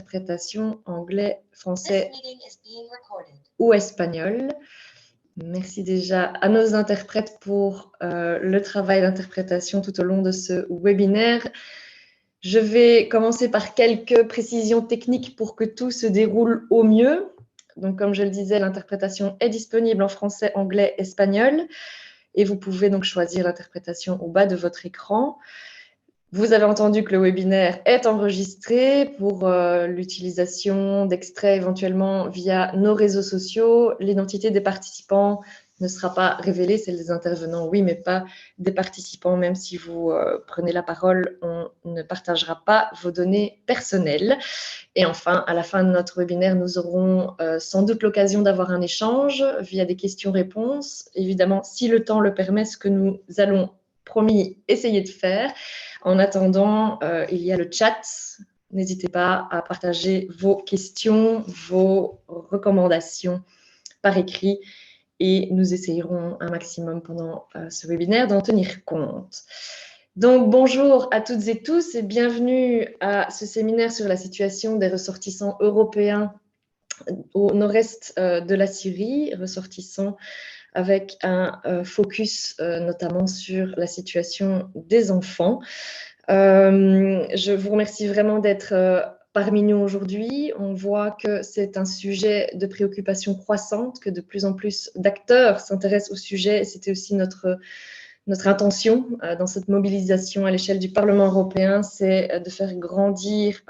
Interprétation anglais, français ou espagnol. Merci déjà à nos interprètes pour le travail d'interprétation tout au long de ce webinaire. Je vais commencer par quelques précisions techniques pour que tout se déroule au mieux. Donc, comme je le disais, l'interprétation est disponible en français, anglais, espagnol. Et vous pouvez donc choisir l'interprétation au bas de votre écran. Vous avez entendu que le webinaire est enregistré pour l'utilisation d'extraits éventuellement via nos réseaux sociaux. L'identité des participants ne sera pas révélée, celle des intervenants, oui, mais pas des participants. Même si vous prenez la parole, on ne partagera pas vos données personnelles. Et enfin, à la fin de notre webinaire, nous aurons sans doute l'occasion d'avoir un échange via des questions-réponses. Évidemment, si le temps le permet, ce que nous allons, promis, essayer de faire. En attendant, il y a le chat. N'hésitez pas à partager vos questions, vos recommandations par écrit et nous essayerons un maximum pendant ce webinaire d'en tenir compte. Donc, bonjour à toutes et tous et bienvenue à ce séminaire sur la situation des ressortissants européens au nord-est de la Syrie, ressortissants avec un focus notamment sur la situation des enfants. Je vous remercie vraiment d'être parmi nous aujourd'hui. On voit que c'est un sujet de préoccupation croissante, que de plus en plus d'acteurs s'intéressent au sujet. C'était aussi notre intention dans cette mobilisation à l'échelle du Parlement européen, c'est de faire grandir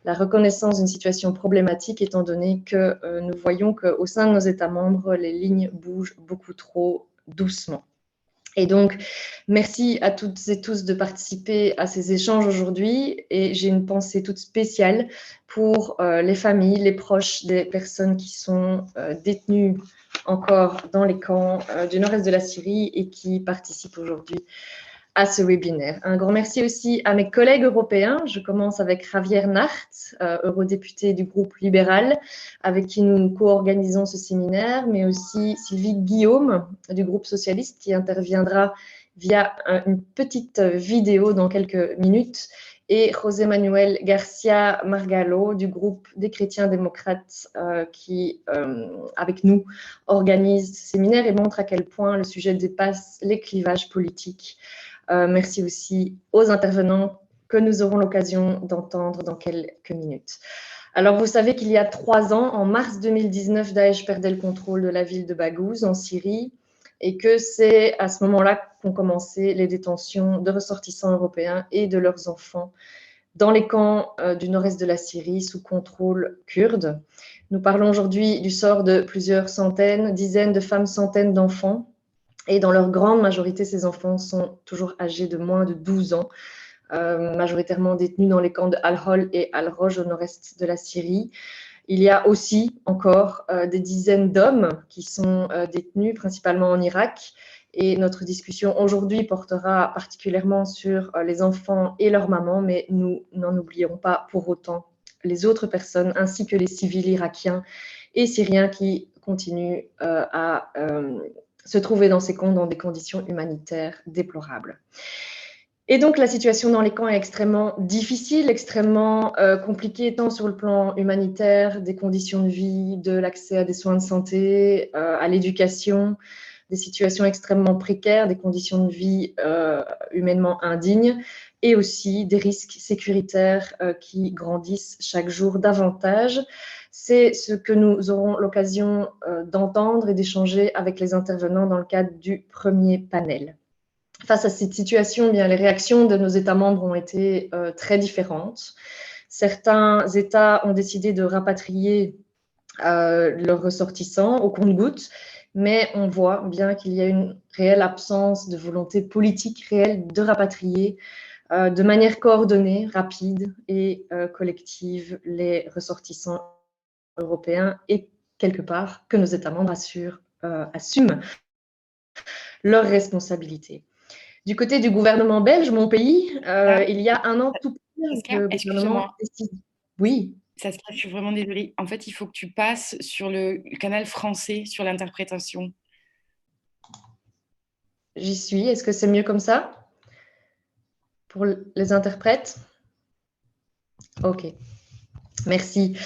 la reconnaissance d'une situation problématique, étant donné que nous voyons qu'au sein de nos États membres, les lignes bougent beaucoup trop doucement. Et donc, merci à toutes et tous de participer à ces échanges aujourd'hui. Et j'ai une pensée toute spéciale pour les familles, les proches des personnes qui sont détenues encore dans les camps du nord-est de la Syrie et qui participent aujourd'hui à ce webinaire. Un grand merci aussi à mes collègues européens. Je commence avec Javier Nart, eurodéputé du groupe libéral, avec qui nous co-organisons ce séminaire, mais aussi Sylvie Guillaume du groupe socialiste qui interviendra via une petite vidéo dans quelques minutes, et José Manuel Garcia Margallo du groupe des chrétiens démocrates qui, avec nous, organise ce séminaire et montre à quel point le sujet dépasse les clivages politiques. Merci aussi aux intervenants que nous aurons l'occasion d'entendre dans quelques minutes. Alors, vous savez qu'il y a 3 ans, en mars 2019, Daesh perdait le contrôle de la ville de Baghouz en Syrie et que c'est à ce moment-là qu'ont commencé les détentions de ressortissants européens et de leurs enfants dans les camps du nord-est de la Syrie sous contrôle kurde. Nous parlons aujourd'hui du sort de plusieurs centaines, dizaines de femmes, centaines d'enfants. Et dans leur grande majorité, ces enfants sont toujours âgés de moins de 12 ans, majoritairement détenus dans les camps de Al-Hol et Al-Roj au nord-est de la Syrie. Il y a aussi encore des dizaines d'hommes qui sont détenus, principalement en Irak. Et notre discussion aujourd'hui portera particulièrement sur les enfants et leurs mamans, mais nous n'en oublions pas pour autant les autres personnes, ainsi que les civils irakiens et syriens qui continuent à se trouver dans ces camps dans des conditions humanitaires déplorables. Et donc, la situation dans les camps est extrêmement difficile, extrêmement compliquée, tant sur le plan humanitaire, des conditions de vie, de l'accès à des soins de santé, à l'éducation, des situations extrêmement précaires, des conditions de vie humainement indignes, et aussi des risques sécuritaires qui grandissent chaque jour davantage. C'est ce que nous aurons l'occasion d'entendre et d'échanger avec les intervenants dans le cadre du premier panel. Face à cette situation, bien, les réactions de nos États membres ont été très différentes. Certains États ont décidé de rapatrier leurs ressortissants au compte-gouttes, mais on voit bien qu'il y a une réelle absence de volonté politique réelle de rapatrier de manière coordonnée, rapide et collective les ressortissants européens et quelque part que nos États membres assument leurs responsabilités. Du côté du gouvernement belge, mon pays, il y a un an tout pile, le gouvernement décide. Oui. Saskia, je suis vraiment désolée. En fait, il faut que tu passes sur le canal français, sur l'interprétation. J'y suis. Est-ce que c'est mieux comme ça pour les interprètes? Ok. Merci.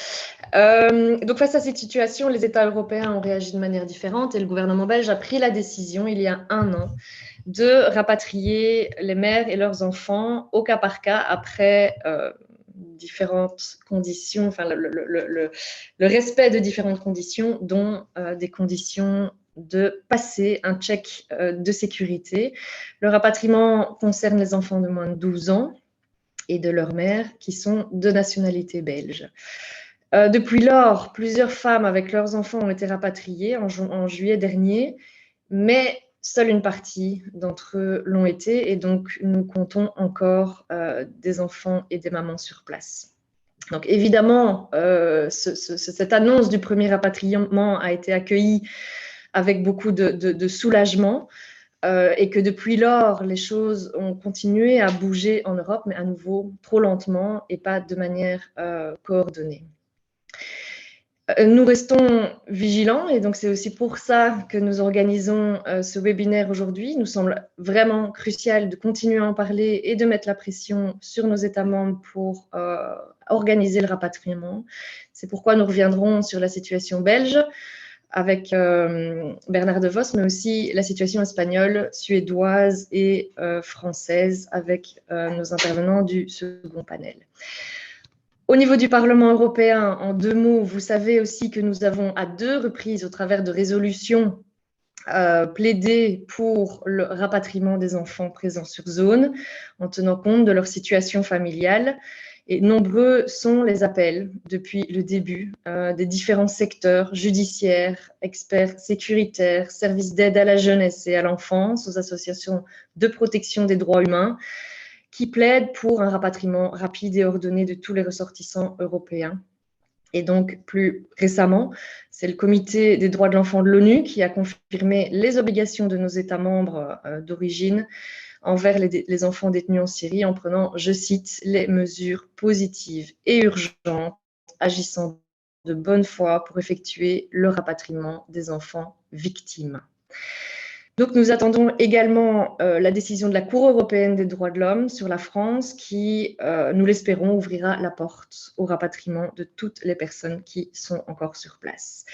Donc, face à cette situation, les États européens ont réagi de manière différente et le gouvernement belge a pris la décision, il y a un an, de rapatrier les mères et leurs enfants au cas par cas après différentes conditions, enfin le respect de différentes conditions, dont des conditions de passer un check de sécurité. Le rapatriement concerne les enfants de moins de 12 ans et de leurs mères qui sont de nationalité belge. Depuis lors, plusieurs femmes avec leurs enfants ont été rapatriées en juillet dernier, mais seule une partie d'entre eux l'ont été, et donc nous comptons encore des enfants et des mamans sur place. Donc évidemment, cette annonce du premier rapatriement a été accueillie avec beaucoup de soulagement, et que depuis lors, les choses ont continué à bouger en Europe, mais à nouveau trop lentement et pas de manière coordonnée. Nous restons vigilants et donc c'est aussi pour ça que nous organisons ce webinaire aujourd'hui. Il nous semble vraiment crucial de continuer à en parler et de mettre la pression sur nos États membres pour organiser le rapatriement. C'est pourquoi nous reviendrons sur la situation belge avec Bernard De Vos, mais aussi la situation espagnole, suédoise et française avec nos intervenants du second panel. Au niveau du Parlement européen, en 2 mots, vous savez aussi que nous avons à 2 reprises, au travers de résolutions, plaidé pour le rapatriement des enfants présents sur zone, en tenant compte de leur situation familiale. Et nombreux sont les appels depuis le début des différents secteurs judiciaires, experts sécuritaires, services d'aide à la jeunesse et à l'enfance, aux associations de protection des droits humains, qui plaide pour un rapatriement rapide et ordonné de tous les ressortissants européens. Et donc, plus récemment, c'est le Comité des droits de l'enfant de l'ONU qui a confirmé les obligations de nos États membres d'origine envers les enfants détenus en Syrie en prenant, je cite, les mesures positives et urgentes agissant de bonne foi pour effectuer le rapatriement des enfants victimes. Donc, nous attendons également la décision de la Cour européenne des droits de l'homme sur la France qui, nous l'espérons, ouvrira la porte au rapatriement de toutes les personnes qui sont encore sur place.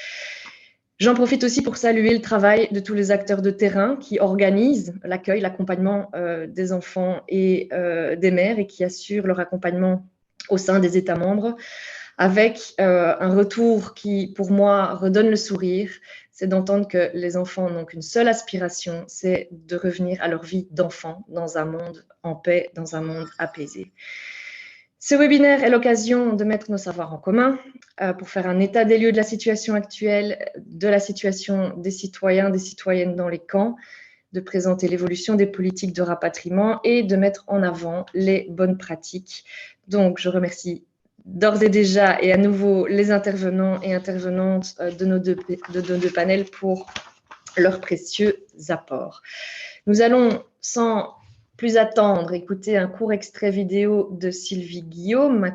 J'en profite aussi pour saluer le travail de tous les acteurs de terrain qui organisent l'accueil, l'accompagnement des enfants et des mères et qui assurent leur accompagnement au sein des États membres, avec un retour qui, pour moi, redonne le sourire, c'est d'entendre que les enfants n'ont qu'une seule aspiration, c'est de revenir à leur vie d'enfant dans un monde en paix, dans un monde apaisé. Ce webinaire est l'occasion de mettre nos savoirs en commun pour faire un état des lieux de la situation actuelle, de la situation des citoyens, des citoyennes dans les camps, de présenter l'évolution des politiques de rapatriement et de mettre en avant les bonnes pratiques. Donc, je remercie d'ores et déjà et à nouveau les intervenants et intervenantes de nos deux panels pour leurs précieux apports. Nous allons, sans plus attendre, écouter un court extrait vidéo de Sylvie Guillaume,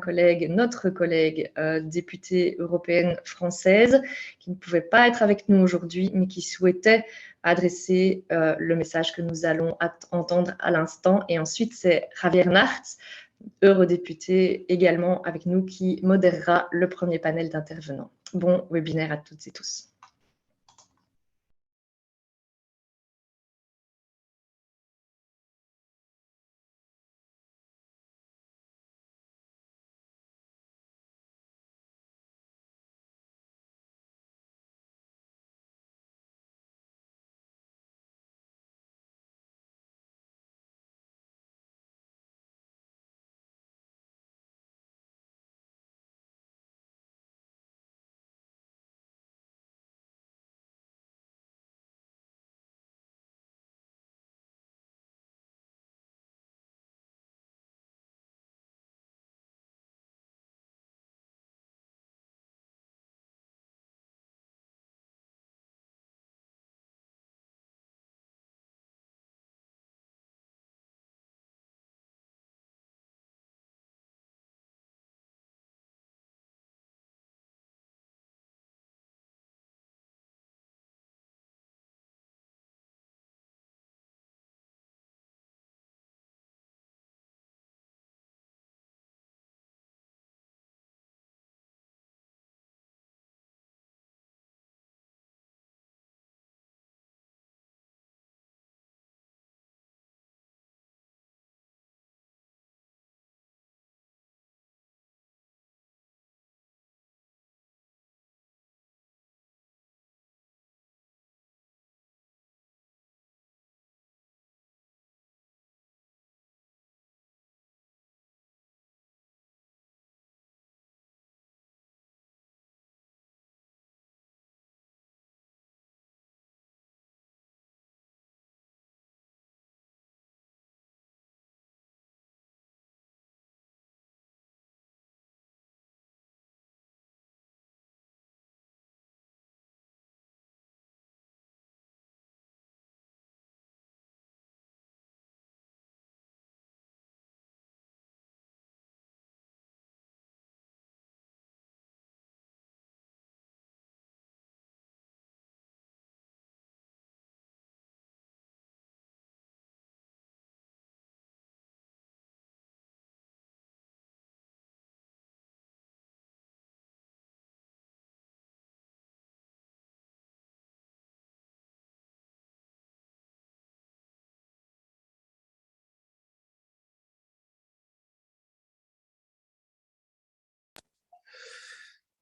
notre collègue députée européenne française, qui ne pouvait pas être avec nous aujourd'hui, mais qui souhaitait adresser le message que nous allons entendre à l'instant. Et ensuite, c'est Javier Nart, eurodéputé également avec nous, qui modérera le premier panel d'intervenants. Bon webinaire à toutes et tous.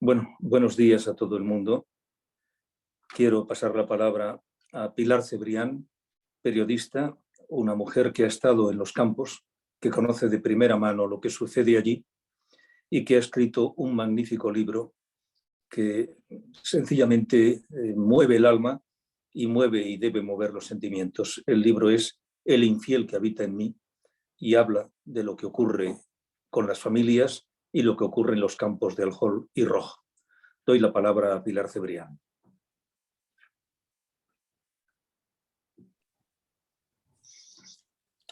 Bueno, buenos días a todo el mundo. Quiero pasar la palabra a Pilar Cebrián, periodista, una mujer que ha estado en los campos, que conoce de primera mano lo que sucede allí y que ha escrito un magnífico libro que sencillamente mueve el alma y mueve y debe mover los sentimientos. El libro es El infiel que habita en mí y habla de lo que ocurre con las familias y lo que ocurre en los campos de Alhol y Roj. Doy la palabra a Pilar Cebrián.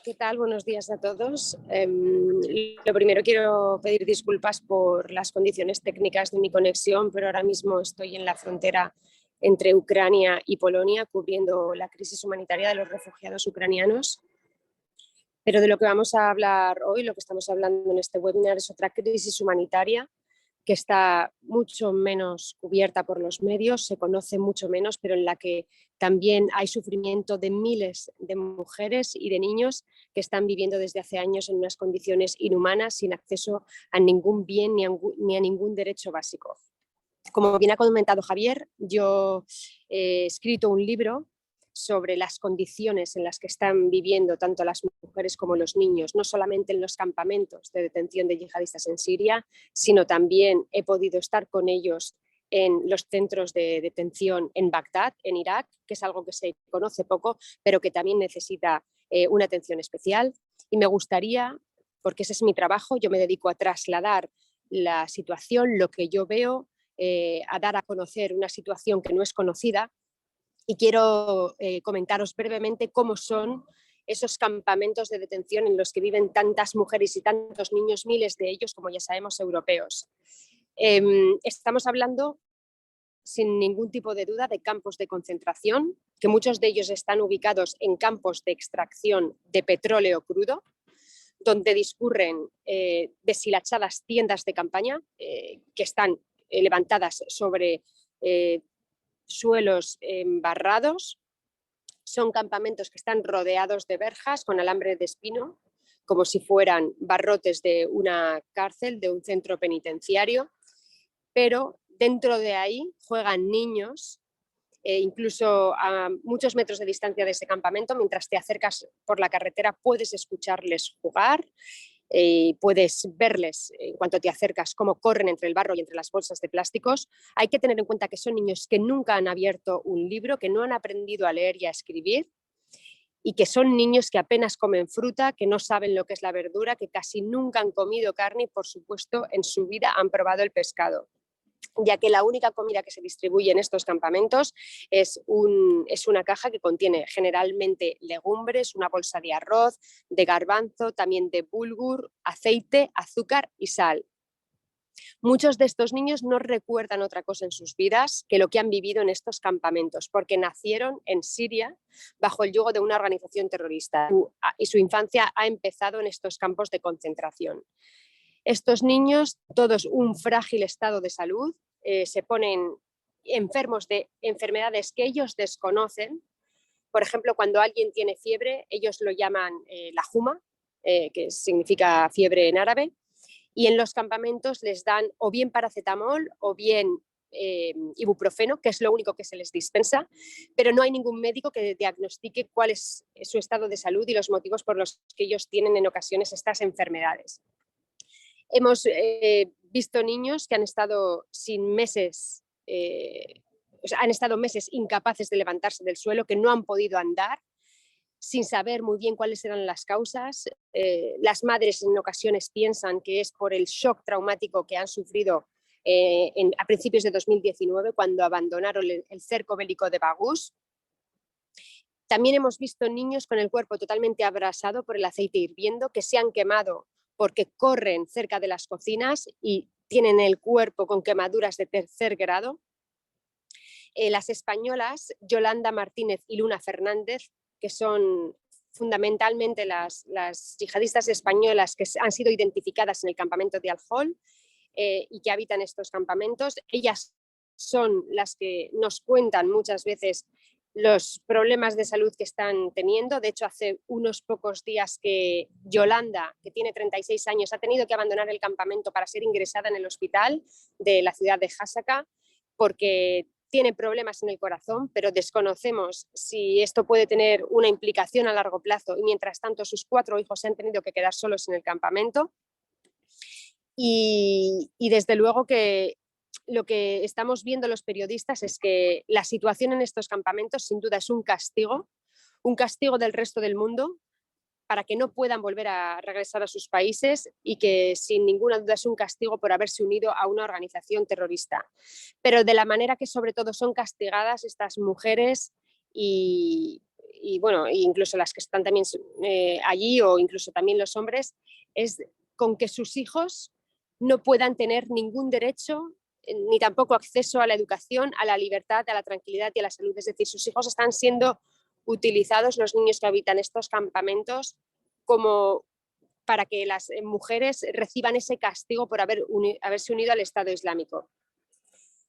¿Qué tal? Buenos días a todos. Lo primero, quiero pedir disculpas por las condiciones técnicas de mi conexión, pero ahora mismo estoy en la frontera entre Ucrania y Polonia cubriendo la crisis humanitaria de los refugiados ucranianos. Pero de lo que vamos a hablar hoy, lo que estamos hablando en este webinar, es otra crisis humanitaria que está mucho menos cubierta por los medios, se conoce mucho menos, pero en la que también hay sufrimiento de miles de mujeres y de niños que están viviendo desde hace años en unas condiciones inhumanas, sin acceso a ningún bien ni a ningún derecho básico. Como bien ha comentado Javier, yo he escrito un libro sobre las condiciones en las que están viviendo tanto las mujeres como los niños, no solamente en los campamentos de detención de yihadistas en Siria, sino también he podido estar con ellos en los centros de detención en Bagdad, en Irak, que es algo que se conoce poco, pero que también necesita una atención especial. Y me gustaría, porque ese es mi trabajo, yo me dedico a trasladar la situación, lo que yo veo, a dar a conocer una situación que no es conocida. Y quiero comentaros brevemente cómo son esos campamentos de detención en los que viven tantas mujeres y tantos niños, miles de ellos, como ya sabemos, europeos. Estamos hablando, sin ningún tipo de duda, de campos de concentración, que muchos de ellos están ubicados en campos de extracción de petróleo crudo, donde discurren deshilachadas tiendas de campaña que están levantadas sobre suelos embarrados. Son campamentos que están rodeados de verjas con alambre de espino, como si fueran barrotes de una cárcel, de un centro penitenciario, pero dentro de ahí juegan niños, incluso a muchos metros de distancia de ese campamento. Mientras te acercas por la carretera puedes escucharles jugar. Puedes verles en cuanto te acercas cómo corren entre el barro y entre las bolsas de plásticos. Hay que tener en cuenta que son niños que nunca han abierto un libro, que no han aprendido a leer y a escribir, y que son niños que apenas comen fruta, que no saben lo que es la verdura, que casi nunca han comido carne y, por supuesto, en su vida han probado el pescado, ya que la única comida que se distribuye en estos campamentos es una caja que contiene generalmente legumbres, una bolsa de arroz, de garbanzo, también de bulgur, aceite, azúcar y sal. Muchos de estos niños no recuerdan otra cosa en sus vidas que lo que han vivido en estos campamentos, porque nacieron en Siria bajo el yugo de una organización terrorista y su infancia ha empezado en estos campos de concentración. Estos niños, todos un frágil estado de salud, se ponen enfermos de enfermedades que ellos desconocen. Por ejemplo, cuando alguien tiene fiebre, ellos lo llaman la juma, que significa fiebre en árabe, y en los campamentos les dan o bien paracetamol o bien ibuprofeno, que es lo único que se les dispensa, pero no hay ningún médico que diagnostique cuál es su estado de salud y los motivos por los que ellos tienen en ocasiones estas enfermedades. Hemos visto niños que han estado han estado meses incapaces de levantarse del suelo, que no han podido andar, sin saber muy bien cuáles eran las causas. Las madres en ocasiones piensan que es por el shock traumático que han sufrido a principios de 2019, cuando abandonaron el cerco bélico de Bagús. También hemos visto niños con el cuerpo totalmente abrasado por el aceite hirviendo, que se han quemado porque corren cerca de las cocinas y tienen el cuerpo con quemaduras de tercer grado. Las españolas Yolanda Martínez y Luna Fernández, que son fundamentalmente las yihadistas españolas que han sido identificadas en el campamento de Al-Hol y que habitan estos campamentos, ellas son las que nos cuentan muchas veces los problemas de salud que están teniendo. De hecho, hace unos pocos días que Yolanda, que tiene 36 años, ha tenido que abandonar el campamento para ser ingresada en el hospital de la ciudad de Hasaka porque tiene problemas en el corazón, pero desconocemos si esto puede tener una implicación a largo plazo y mientras tanto sus 4 hijos se han tenido que quedar solos en el campamento. Y desde luego que lo que estamos viendo los periodistas es que la situación en estos campamentos sin duda es un castigo del resto del mundo para que no puedan volver a regresar a sus países y que sin ninguna duda es un castigo por haberse unido a una organización terrorista. Pero de la manera que sobre todo son castigadas estas mujeres y bueno, incluso las que están también allí o incluso también los hombres, es con que sus hijos no puedan tener ningún derecho ni tampoco acceso a la educación, a la libertad, a la tranquilidad y a la salud. Es decir, sus hijos están siendo utilizados, los niños que habitan estos campamentos, como para que las mujeres reciban ese castigo por haberse unido al Estado Islámico.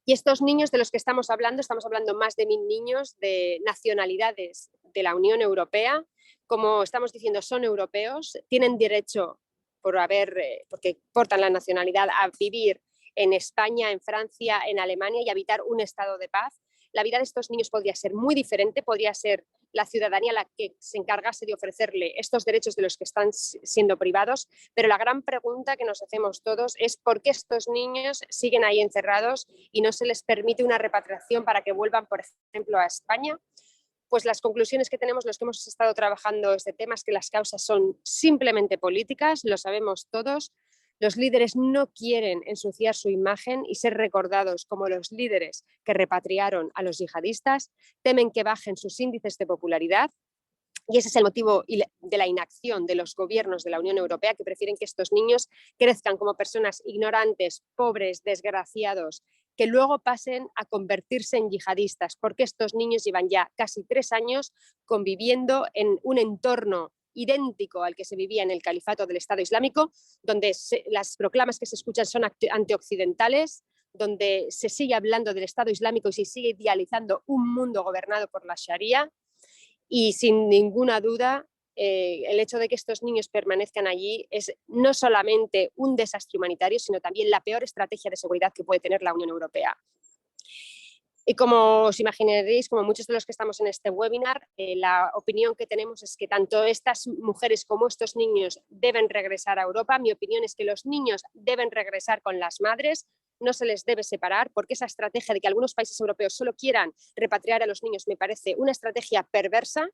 Y estos niños de los que estamos hablando más de 1000 niños de nacionalidades de la Unión Europea. Como estamos diciendo, son europeos, tienen derecho, porque portan la nacionalidad, a vivir en España, en Francia, en Alemania y habitar un estado de paz. La vida de estos niños podría ser muy diferente, podría ser la ciudadanía la que se encargase de ofrecerle estos derechos de los que están siendo privados, pero la gran pregunta que nos hacemos todos es por qué estos niños siguen ahí encerrados y no se les permite una repatriación para que vuelvan, por ejemplo, a España. Pues las conclusiones que tenemos los que hemos estado trabajando este tema es que las causas son simplemente políticas, lo sabemos todos. Los líderes no quieren ensuciar su imagen y ser recordados como los líderes que repatriaron a los yihadistas, temen que bajen sus índices de popularidad y ese es el motivo de la inacción de los gobiernos de la Unión Europea, que prefieren que estos niños crezcan como personas ignorantes, pobres, desgraciados, que luego pasen a convertirse en yihadistas, porque estos niños llevan ya casi 3 años conviviendo en un entorno idéntico al que se vivía en el califato del Estado Islámico, donde las proclamas que se escuchan son antioccidentales, donde se sigue hablando del Estado Islámico y se sigue idealizando un mundo gobernado por la Sharia. Y sin ninguna duda, el hecho de que estos niños permanezcan allí es no solamente un desastre humanitario, sino también la peor estrategia de seguridad que puede tener la Unión Europea. Y como os imaginaréis, como muchos de los que estamos en este webinar, la opinión que tenemos es que tanto estas mujeres como estos niños deben regresar a Europa. Mi opinión es que los niños deben regresar con las madres, no se les debe separar, porque esa estrategia de que algunos países europeos solo quieran repatriar a los niños me parece una estrategia perversa,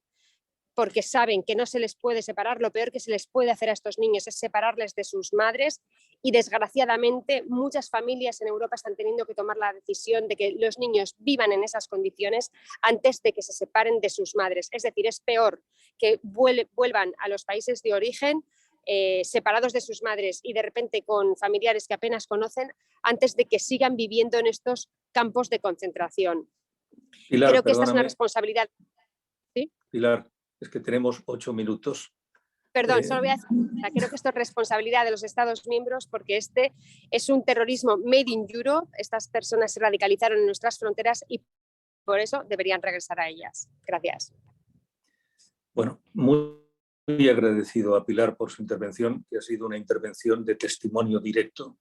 porque saben que no se les puede separar. Lo peor que se les puede hacer a estos niños es separarles de sus madres y desgraciadamente muchas familias en Europa están teniendo que tomar la decisión de que los niños vivan en esas condiciones antes de que se separen de sus madres. Es decir, es peor que vuelvan a los países de origen separados de sus madres y de repente con familiares que apenas conocen antes de que sigan viviendo en estos campos de concentración. Pilar, creo que perdóname. esta es una responsabilidad. ¿Sí? Pilar, es que tenemos 8 minutos. Perdón, solo voy a decir, creo que esto es responsabilidad de los Estados miembros porque este es un terrorismo made in Europe. Estas personas se radicalizaron en nuestras fronteras y por eso deberían regresar a ellas. Gracias. Bueno, muy agradecido a Pilar por su intervención, que ha sido una intervención de testimonio directo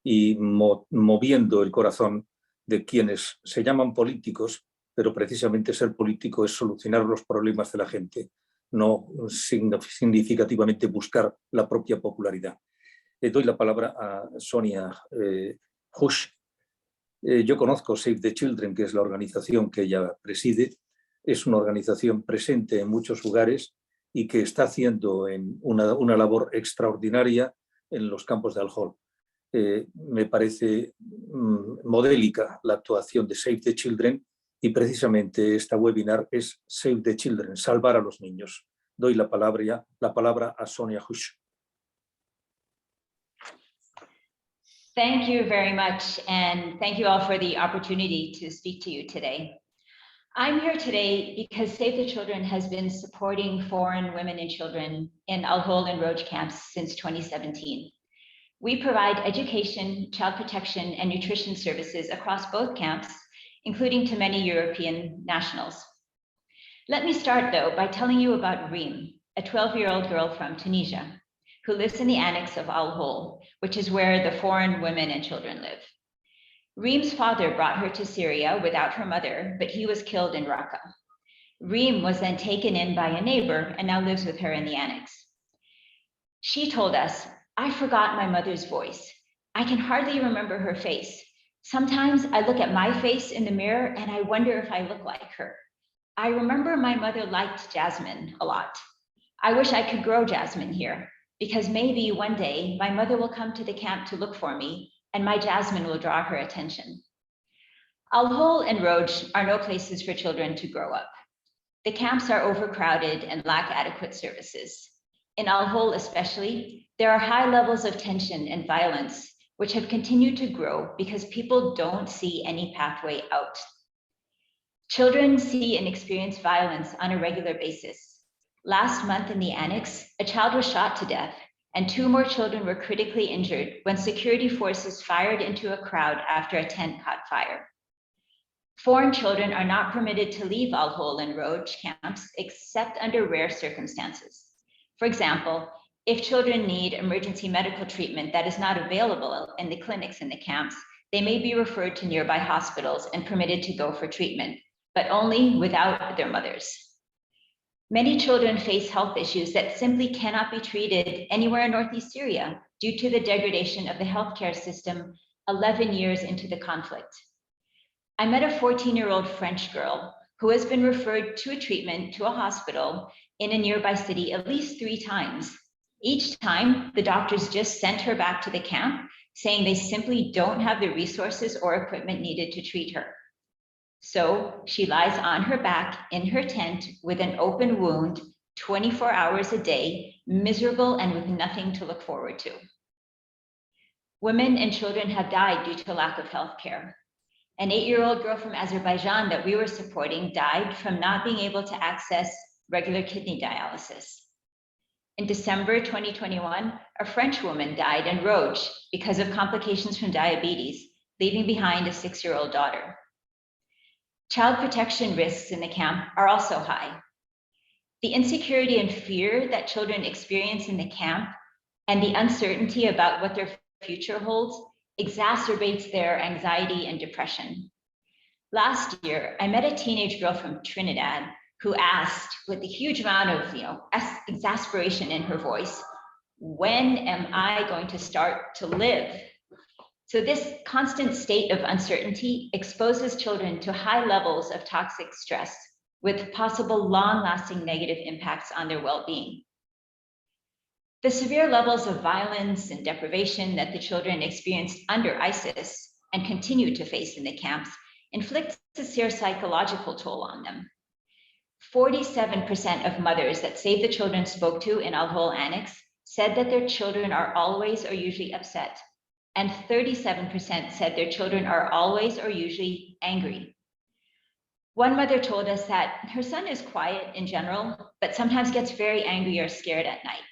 y moviendo el corazón de quienes se llaman políticos, pero precisamente ser político es solucionar los problemas de la gente, no significativamente buscar la propia popularidad. Doy la palabra a Sonia Hush. Yo conozco Save the Children, que es la organización que ella preside. Es una organización presente en muchos lugares y que está haciendo una labor extraordinaria en los campos de Al-Hol. Me parece modélica la actuación de Save the Children y precisamente esta webinar es Save the Children, salvar a los niños. Doy la palabra a Sonia Hush. Thank you very much, and thank you all for the opportunity to speak to you today. I'm here today because Save the Children has been supporting foreign women and children in Al-Hol and Roach camps since 2017. We provide education, child protection, and nutrition services across both camps, including to many European nationals. Let me start, though, by telling you about Reem, a 12-year-old girl from Tunisia, who lives in the annex of Al Hol, which is where the foreign women and children live. Reem's father brought her to Syria without her mother, but he was killed in Raqqa. Reem was then taken in by a neighbor and now lives with her in the annex. She told us, "I forgot my mother's voice. I can hardly remember her face. Sometimes I look at my face in the mirror and I wonder if I look like her. I remember my mother liked jasmine a lot. I wish I could grow jasmine here, because maybe one day my mother will come to the camp to look for me and my jasmine will draw her attention." Al Hol and Roj are no places for children to grow up. The camps are overcrowded and lack adequate services. In Al Hol especially, there are high levels of tension and violence, which have continued to grow because people don't see any pathway out. Children see and experience violence on a regular basis. Last month in the annex, a child was shot to death and 2 more children were critically injured when security forces fired into a crowd after a tent caught fire. Foreign children are not permitted to leave Al Hol and Roj camps except under rare circumstances. For example, if children need emergency medical treatment that is not available in the clinics in the camps, they may be referred to nearby hospitals and permitted to go for treatment, but only without their mothers. Many children face health issues that simply cannot be treated anywhere in Northeast Syria due to the degradation of the healthcare system 11 years into the conflict. I met a 14-year-old French girl who has been referred to a treatment to a hospital in a nearby city at least 3 times. Each time, the doctors just sent her back to the camp, saying they simply don't have the resources or equipment needed to treat her. So she lies on her back in her tent with an open wound 24 hours a day, miserable and with nothing to look forward to. Women and children have died due to lack of health care. An 8-year-old girl from Azerbaijan that we were supporting died from not being able to access regular kidney dialysis. In December 2021, a French woman died in Roj because of complications from diabetes, leaving behind a 6-year-old daughter. Child protection risks in the camp are also high. The insecurity and fear that children experience in the camp and the uncertainty about what their future holds exacerbates their anxiety and depression. Last year, I met a teenage girl from Trinidad who asked, with a huge amount of exasperation in her voice, "When am I going to start to live?" So this constant state of uncertainty exposes children to high levels of toxic stress with possible long-lasting negative impacts on their well-being. The severe levels of violence and deprivation that the children experienced under ISIS and continue to face in the camps inflicts a severe psychological toll on them. 47% of mothers that Save the Children spoke to in Al Hol Annex said that their children are always or usually upset, and 37% said their children are always or usually angry. One mother told us that her son is quiet in general, but sometimes gets very angry or scared at night.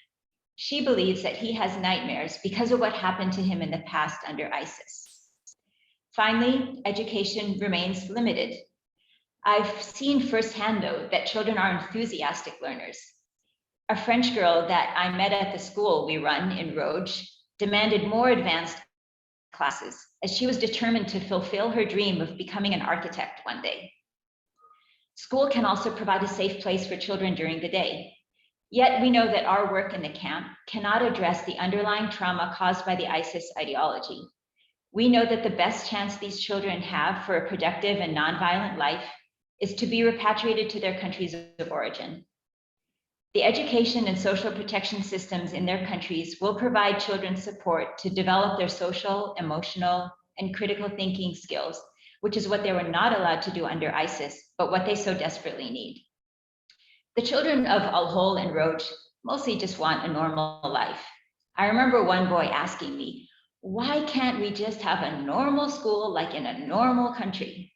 She believes that he has nightmares because of what happened to him in the past under ISIS. Finally, education remains limited. I've seen firsthand, though, that children are enthusiastic learners. A French girl that I met at the school we run in Roj demanded more advanced classes, as she was determined to fulfill her dream of becoming an architect one day. School can also provide a safe place for children during the day. Yet we know that our work in the camp cannot address the underlying trauma caused by the ISIS ideology. We know that the best chance these children have for a productive and nonviolent life is to be repatriated to their countries of origin. The education and social protection systems in their countries will provide children support to develop their social, emotional, and critical thinking skills, which is what they were not allowed to do under ISIS, but what they so desperately need. The children of Al Hol and Roj mostly just want a normal life. I remember one boy asking me, "Why can't we just have a normal school like in a normal country?"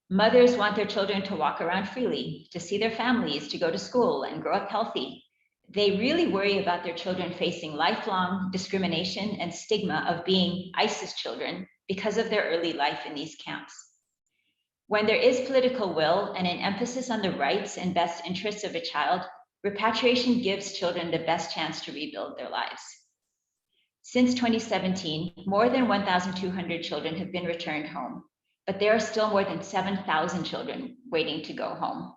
Mothers want their children to walk around freely, to see their families, to go to school and grow up healthy. They really worry about their children facing lifelong discrimination and stigma of being ISIS children because of their early life in these camps. When there is political will and an emphasis on the rights and best interests of a child, repatriation gives children the best chance to rebuild their lives. Since 2017, more than 1,200 children have been returned home, but there are still more than 7,000 children waiting to go home.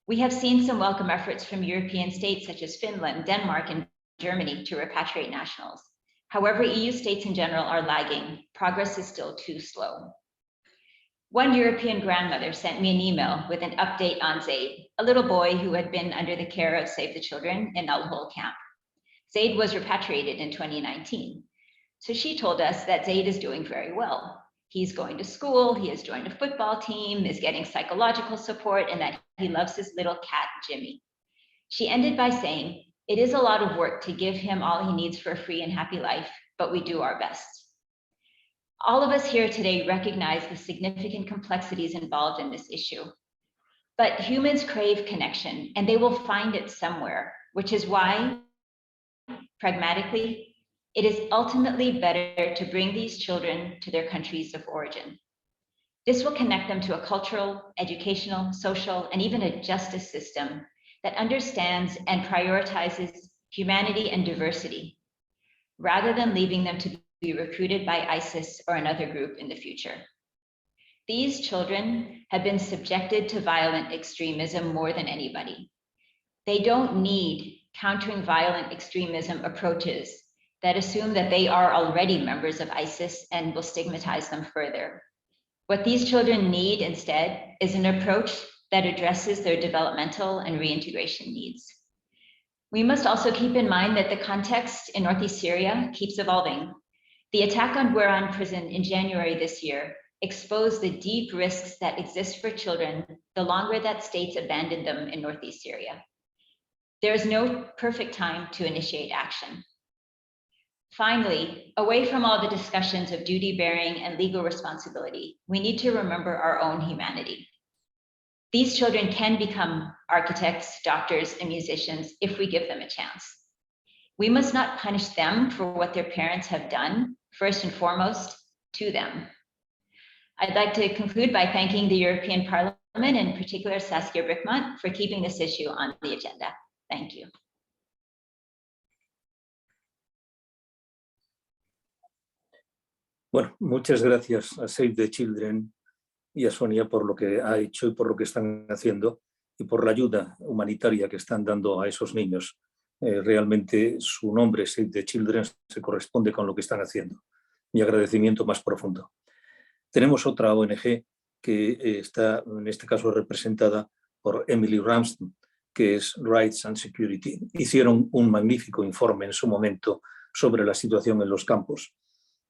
We have seen some welcome efforts from European states such as Finland, Denmark, and Germany to repatriate nationals. However, EU states in general are lagging. Progress is still too slow. One European grandmother sent me an email with an update on Zaid, a little boy who had been under the care of Save the Children in Al Hol camp. Zaid was repatriated in 2019. So she told us that Zaid is doing very well. He's going to school, he has joined a football team, is getting psychological support, and that he loves his little cat, Jimmy. She ended by saying, "It is a lot of work to give him all he needs for a free and happy life, but we do our best." All of us here today recognize the significant complexities involved in this issue. But humans crave connection, and they will find it somewhere, which is why, pragmatically, it is ultimately better to bring these children to their countries of origin. This will connect them to a cultural, educational, social, and even a justice system that understands and prioritizes humanity and diversity, rather than leaving them to be recruited by ISIS or another group in the future. These children have been subjected to violent extremism more than anybody. They don't need countering violent extremism approaches that assume that they are already members of ISIS and will stigmatize them further. What these children need instead is an approach that addresses their developmental and reintegration needs. We must also keep in mind that the context in Northeast Syria keeps evolving. The attack on Buran prison in January this year exposed the deep risks that exist for children the longer that states abandon them in Northeast Syria. There is no perfect time to initiate action. Finally, away from all the discussions of duty bearing and legal responsibility, we need to remember our own humanity. These children can become architects, doctors, and musicians if we give them a chance. We must not punish them for what their parents have done, first and foremost, to them. I'd like to conclude by thanking the European Parliament, in particular Saskia Brickmont, for keeping this issue on the agenda. Thank you. Bueno, muchas gracias a Save the Children y a Sonia por lo que ha hecho y por lo que están haciendo y por la ayuda humanitaria que están dando a esos niños. Realmente su nombre, Save the Children, se corresponde con lo que están haciendo. Mi agradecimiento más profundo. Tenemos otra ONG que está, en este caso, representada por Emily Ramsden, que es Rights and Security. Hicieron un magnífico informe en su momento sobre la situación en los campos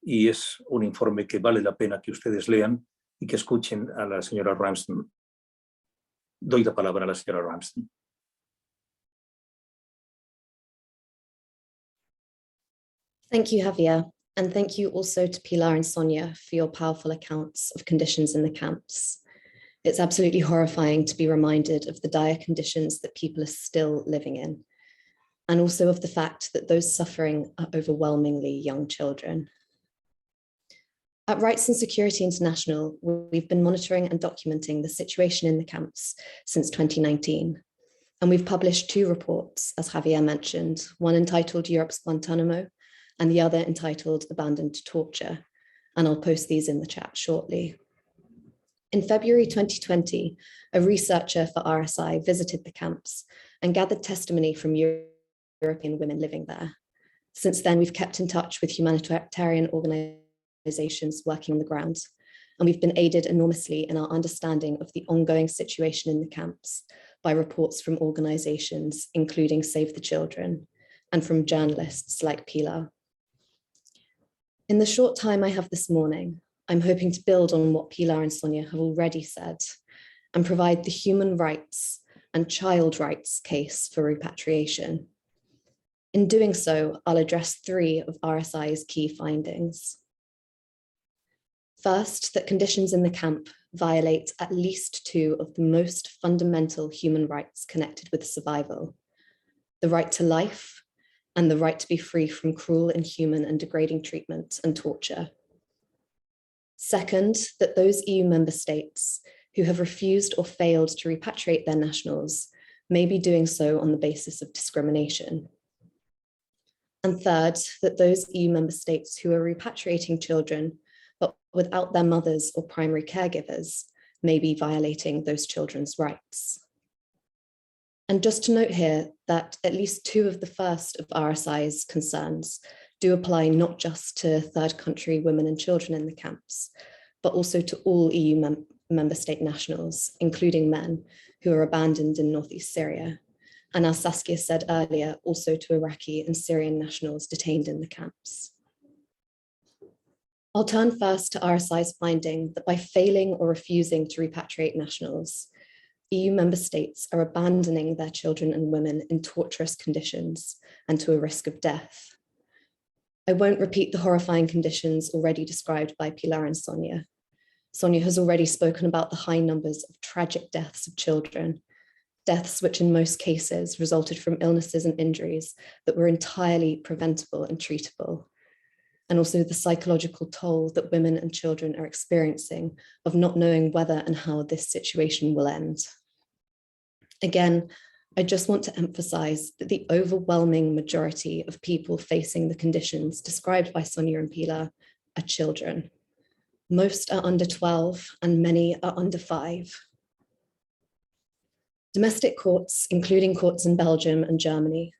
y es un informe que vale la pena que ustedes lean y que escuchen a la señora Ramsden. Doy la palabra a la señora Ramsden. Thank you, Javier, and thank you also to Pilar and Sonia for your powerful accounts of conditions in the camps. It's absolutely horrifying to be reminded of the dire conditions that people are still living in, and also of the fact that those suffering are overwhelmingly young children. At Rights and Security International, we've been monitoring and documenting the situation in the camps since 2019. And we've published 2 reports, as Javier mentioned, one entitled Europe's Guantanamo and the other entitled Abandoned to Torture. And I'll post these in the chat shortly. In February 2020, a researcher for RSI visited the camps and gathered testimony from European women living there. Since then, we've kept in touch with humanitarian organizations working on the ground, and we've been aided enormously in our understanding of the ongoing situation in the camps by reports from organizations, including Save the Children, and from journalists like Pilar. In the short time I have this morning, I'm hoping to build on what Pilar and Sonia have already said and provide the human rights and child rights case for repatriation. In doing so, I'll address 3 of RSI's key findings. First, that conditions in the camp violate at least 2 of the most fundamental human rights connected with survival: the right to life and the right to be free from cruel, inhuman, and degrading treatment and torture. Second, that those EU member states who have refused or failed to repatriate their nationals may be doing so on the basis of discrimination. And third, that those EU member states who are repatriating children, but without their mothers or primary caregivers, may be violating those children's rights. And just to note here that at least two of the first of RSI's concerns do apply not just to third country women and children in the camps, but also to all EU member state nationals, including men who are abandoned in northeast Syria. And as Saskia said earlier, also to Iraqi and Syrian nationals detained in the camps. I'll turn first to RSI's finding that by failing or refusing to repatriate nationals, EU member states are abandoning their children and women in torturous conditions and to a risk of death. I won't repeat the horrifying conditions already described by Pilar and Sonia. Sonia has already spoken about the high numbers of tragic deaths of children, deaths which in most cases resulted from illnesses and injuries that were entirely preventable and treatable, and also the psychological toll that women and children are experiencing of not knowing whether and how this situation will end. Again, I just want to emphasize that the overwhelming majority of people facing the conditions described by Sonia and Pilar are children. Most are under 12 and many are under 5. Domestic courts, including courts in Belgium and Germany,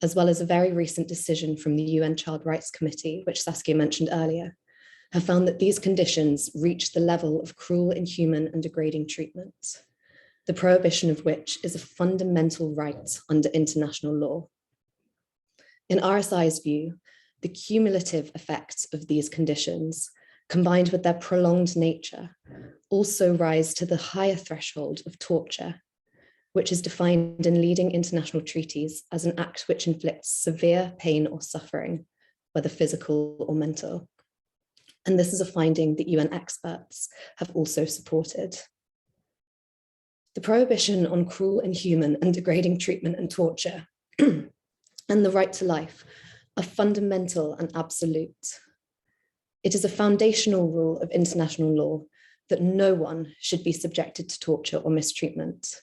as well as a very recent decision from the UN Child Rights Committee, which Saskia mentioned earlier, have found that these conditions reach the level of cruel, inhuman, and degrading treatment, the prohibition of which is a fundamental right under international law. In RSI's view, the cumulative effects of these conditions, combined with their prolonged nature, also rise to the higher threshold of torture, which is defined in leading international treaties as an act which inflicts severe pain or suffering, whether physical or mental. And this is a finding that UN experts have also supported. The prohibition on cruel, inhuman, and degrading treatment and torture and the right to life are fundamental and absolute. It is a foundational rule of international law that no one should be subjected to torture or mistreatment,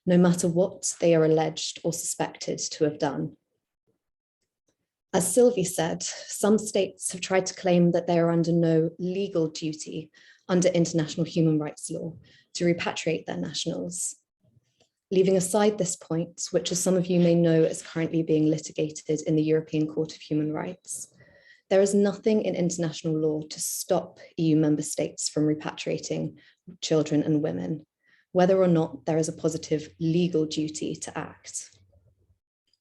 no matter what they are alleged or suspected to have done. As Sylvie said, some states have tried to claim that they are under no legal duty under international human rights law to repatriate their nationals. Leaving aside this point, which as some of you may know is currently being litigated in the European Court of Human Rights, there is nothing in international law to stop EU member states from repatriating children and women, whether or not there is a positive legal duty to act.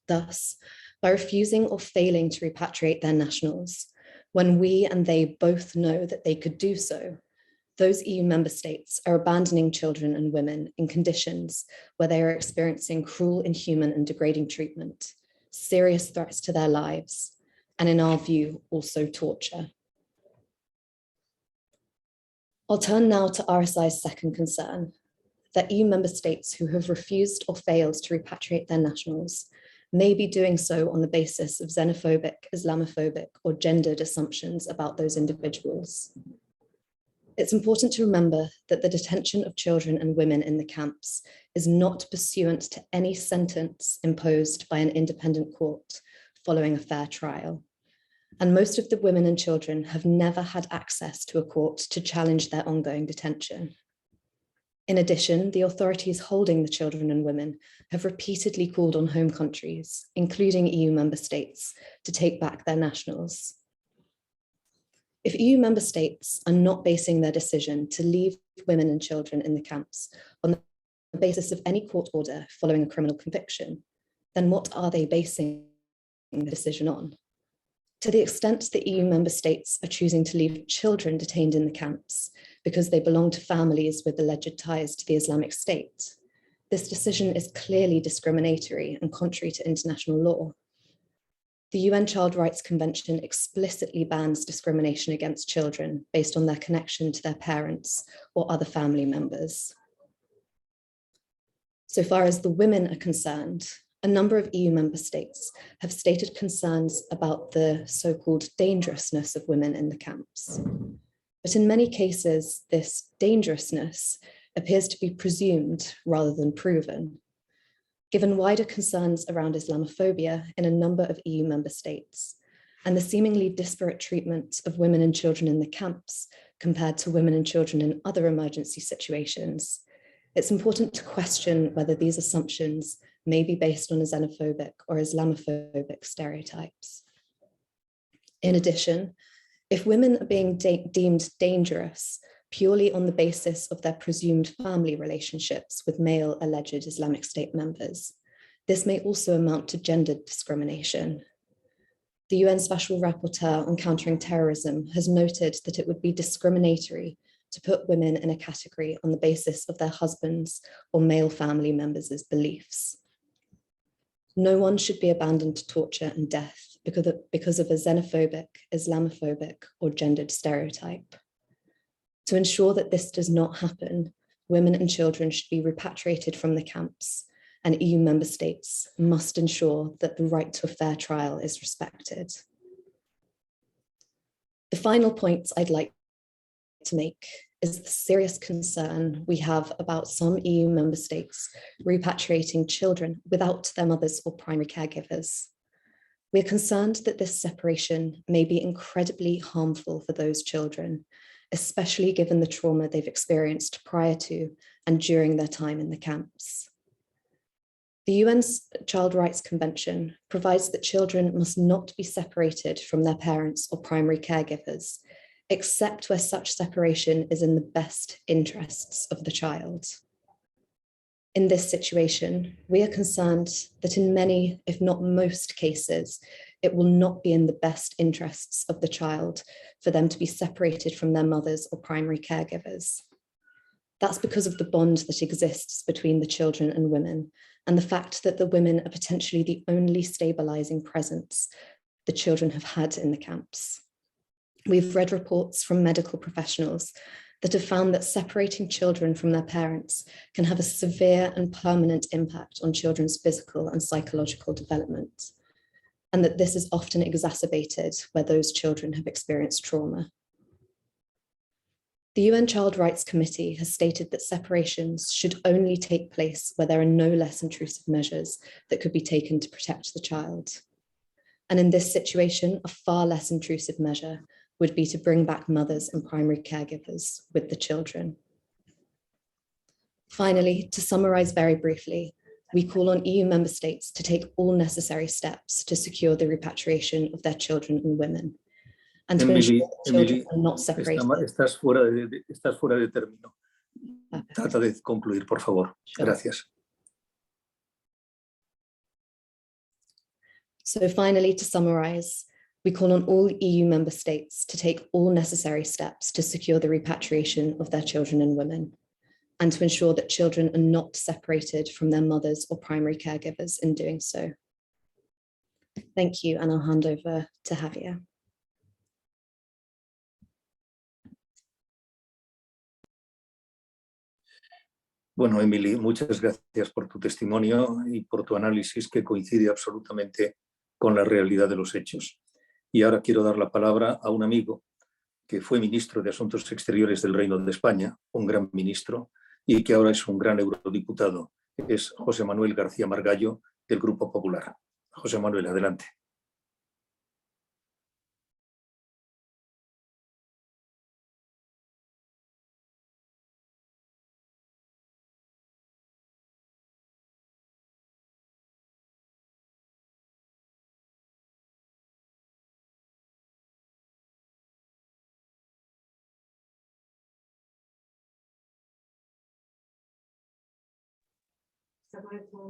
Thus, by refusing or failing to repatriate their nationals, when we and they both know that they could do so, those EU member states are abandoning children and women in conditions where they are experiencing cruel, inhuman, and degrading treatment, serious threats to their lives, and in our view, also torture. I'll turn now to RSI's second concern, that EU member states who have refused or failed to repatriate their nationals may be doing so on the basis of xenophobic, Islamophobic, or gendered assumptions about those individuals. It's important to remember that the detention of children and women in the camps is not pursuant to any sentence imposed by an independent court following a fair trial. And most of the women and children have never had access to a court to challenge their ongoing detention. In addition, the authorities holding the children and women have repeatedly called on home countries, including EU member states, to take back their nationals. If EU member states are not basing their decision to leave women and children in the camps on the basis of any court order following a criminal conviction, then what are they basing the decision on? To the extent that EU member states are choosing to leave children detained in the camps because they belong to families with alleged ties to the Islamic State, this decision is clearly discriminatory and contrary to international law. The UN Child Rights Convention explicitly bans discrimination against children based on their connection to their parents or other family members. So far as the women are concerned, a number of EU member states have stated concerns about the so-called dangerousness of women in the camps. But in many cases, this dangerousness appears to be presumed rather than proven. Given wider concerns around Islamophobia in a number of EU member states, and the seemingly disparate treatment of women and children in the camps compared to women and children in other emergency situations, it's important to question whether these assumptions may be based on xenophobic or Islamophobic stereotypes. In addition, if women are being deemed dangerous purely on the basis of their presumed family relationships with male alleged Islamic State members, this may also amount to gender discrimination. The UN Special Rapporteur on Countering Terrorism has noted that it would be discriminatory to put women in a category on the basis of their husbands or male family members' beliefs. No one should be abandoned to torture and death because of a xenophobic, Islamophobic, or gendered stereotype. To ensure that this does not happen, women and children should be repatriated from the camps, and EU member states must ensure that the right to a fair trial is respected. The final point I'd like to make is the serious concern we have about some EU member states repatriating children without their mothers or primary caregivers. We're concerned that this separation may be incredibly harmful for those children, especially given the trauma they've experienced prior to and during their time in the camps. The UN's Child Rights Convention provides that children must not be separated from their parents or primary caregivers, except where such separation is in the best interests of the child. In this situation, we are concerned that in many, if not most cases, it will not be in the best interests of the child for them to be separated from their mothers or primary caregivers. That's because of the bond that exists between the children and women, and the fact that the women are potentially the only stabilizing presence the children have had in the camps. We've read reports from medical professionals that have found that separating children from their parents can have a severe and permanent impact on children's physical and psychological development, and that this is often exacerbated where those children have experienced trauma. The UN Child Rights Committee has stated that separations should only take place where there are no less intrusive measures that could be taken to protect the child. And in this situation, a far less intrusive measure would be to bring back mothers and primary caregivers with the children. Finally, to summarize very briefly, we call on EU member states to take all necessary steps to secure the repatriation of their children and women, and to ensure that children are not separated. Estás fuera de término. Trata de concluir, por favor. Sure. Gracias. So finally, to summarize, we call on all EU member states to take all necessary steps to secure the repatriation of their children and women, and to ensure that children are not separated from their mothers or primary caregivers in doing so. Thank you, and I'll hand over to Javier. Bueno, Emily, muchas gracias por tu testimonio y por tu análisis que coincide absolutamente con la realidad de los hechos. Y ahora quiero dar la palabra a un amigo que fue ministro de Asuntos Exteriores del Reino de España, un gran ministro, y que ahora es un gran eurodiputado. Es José Manuel García Margallo, del Grupo Popular. José Manuel, adelante.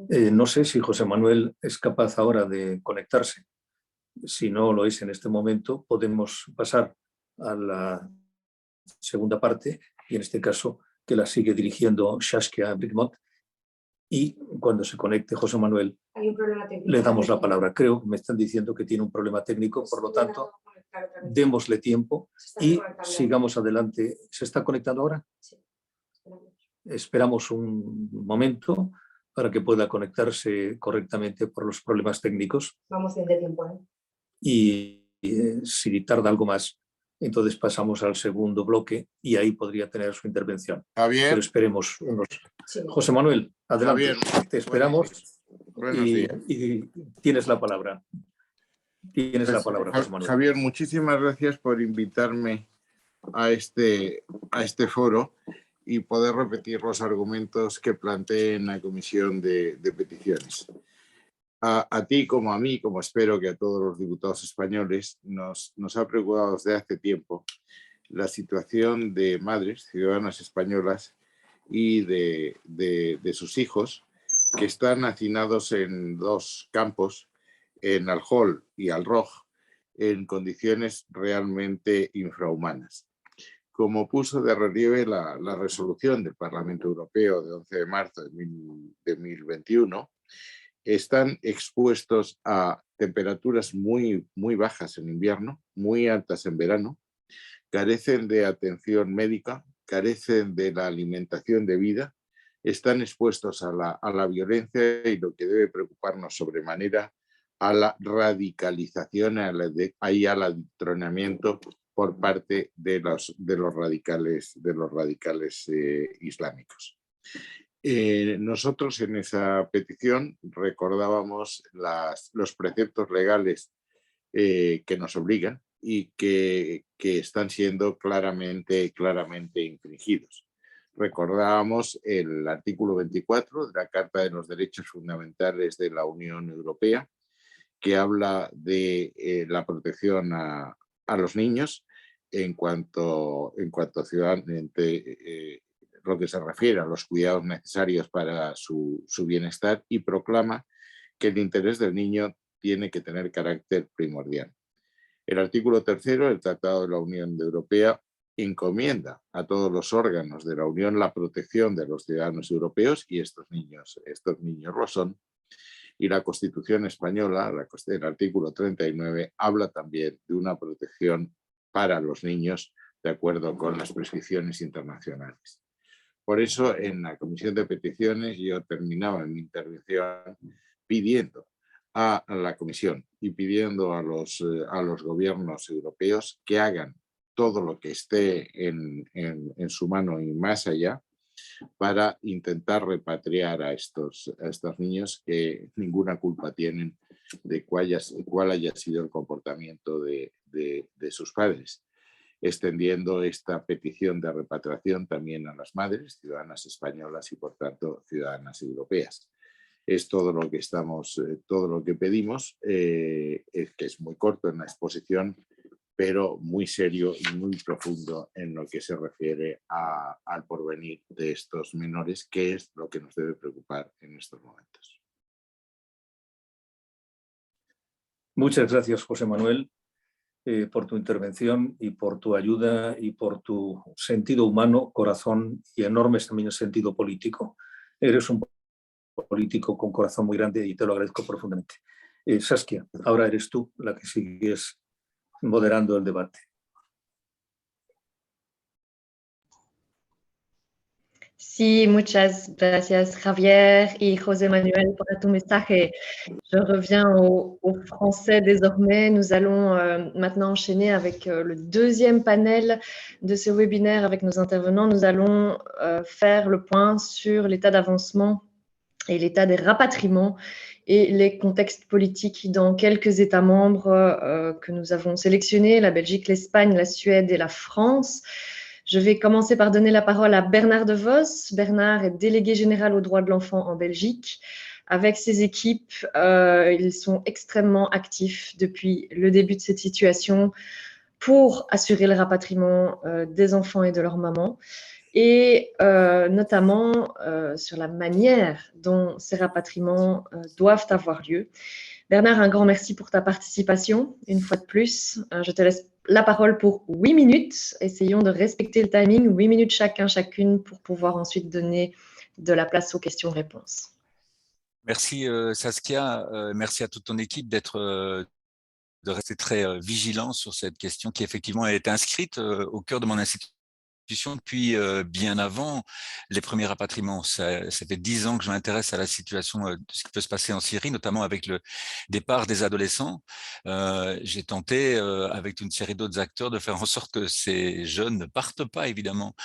No sé si José Manuel es capaz ahora de conectarse. Si no lo es en este momento, podemos pasar a la segunda parte, y en este caso que la sigue dirigiendo Saskia Brigmont. Y cuando se conecte José Manuel, le damos la palabra. Creo que me están diciendo que tiene un problema técnico, por lo tanto, démosle tiempo y sigamos adelante. ¿Se está conectando ahora? Esperamos un momento para que pueda conectarse correctamente por los problemas técnicos. Vamos bien de tiempo, ¿eh? Y si tarda algo más, Entonces pasamos al segundo bloque y ahí podría tener su intervención. Javier. Pero esperemos unos... José Manuel, adelante. Javier, te esperamos buenos días. y tienes la palabra. Tienes la palabra, José Manuel. Javier, muchísimas gracias por invitarme a este foro y poder repetir los argumentos que planteé en la Comisión de Peticiones. A ti como a mí, como espero que a todos los diputados españoles, nos ha preocupado desde hace tiempo la situación de madres, ciudadanas españolas y de sus hijos que están hacinados en dos campos, en Al-Hol y Al-Roj, en condiciones realmente infrahumanas. Como puso de relieve la resolución del Parlamento Europeo de 11 de marzo de 2021, están expuestos a temperaturas muy bajas en invierno, muy altas en verano, carecen de atención médica, carecen de la alimentación debida, están expuestos a la violencia y lo que debe preocuparnos sobremanera a la radicalización y al adoctrinamiento por parte de los radicales islámicos. Nosotros en esa petición recordábamos los preceptos legales que nos obligan y que están siendo claramente infringidos. Recordábamos el artículo 24 de la Carta de los Derechos Fundamentales de la Unión Europea, que habla de la protección a los niños en cuanto lo que se refiere a los cuidados necesarios para su bienestar, y proclama que el interés del niño tiene que tener carácter primordial. El artículo 3 del Tratado de la Unión Europea encomienda a todos los órganos de la Unión la protección de los ciudadanos europeos, y estos niños lo son. Y la Constitución española, el artículo 39, habla también de una protección para los niños de acuerdo con las prescripciones internacionales. Por eso, en la Comisión de Peticiones, yo terminaba mi intervención pidiendo a la Comisión y pidiendo a los gobiernos europeos que hagan todo lo que esté en su mano y más allá para intentar repatriar a estos niños que ninguna culpa tienen de cuál haya sido el comportamiento de sus padres, extendiendo esta petición de repatriación también a las madres, ciudadanas españolas y por tanto ciudadanas europeas. Es todo lo que todo lo que pedimos, que es muy corto en la exposición, pero muy serio y muy profundo en lo que se refiere al porvenir de estos menores, que es lo que nos debe preocupar en estos momentos. Muchas gracias, José Manuel, por tu intervención y por tu ayuda y por tu sentido humano, corazón y enorme también sentido político. Eres un político con corazón muy grande y te lo agradezco profundamente. Saskia, ahora eres tú la que sigues moderando el debate. Sí, muchas gracias Javier y José Manuel por tu mensaje. Je reviens au français désormais. Nous allons maintenant enchaîner avec le deuxième panel de ce webinaire avec nos intervenants. Nous allons faire le point sur l'état d'avancement et l'état des rapatriements et les contextes politiques dans quelques États membres que nous avons sélectionnés, la Belgique, l'Espagne, la Suède et la France. Je vais commencer par donner la parole à Bernard De Vos. Bernard est délégué général aux droits de l'enfant en Belgique. Avec ses équipes, ils sont extrêmement actifs depuis le début de cette situation pour assurer le rapatriement des enfants et de leurs mamans, et notamment sur la manière dont ces rapatriements doivent avoir lieu. Bernard, un grand merci pour ta participation, une fois de plus. Je te laisse la parole pour 8 minutes. Essayons de respecter le timing, 8 minutes chacune, pour pouvoir ensuite donner de la place aux questions-réponses. Merci Saskia, merci à toute ton équipe de rester très vigilant sur cette question qui effectivement est inscrite au cœur de mon institution depuis bien avant les premiers rapatriements. Ça fait 10 ans que je m'intéresse à la situation de ce qui peut se passer en Syrie, notamment avec le départ des adolescents. J'ai tenté, avec une série d'autres acteurs, de faire en sorte que ces jeunes ne partent pas, évidemment,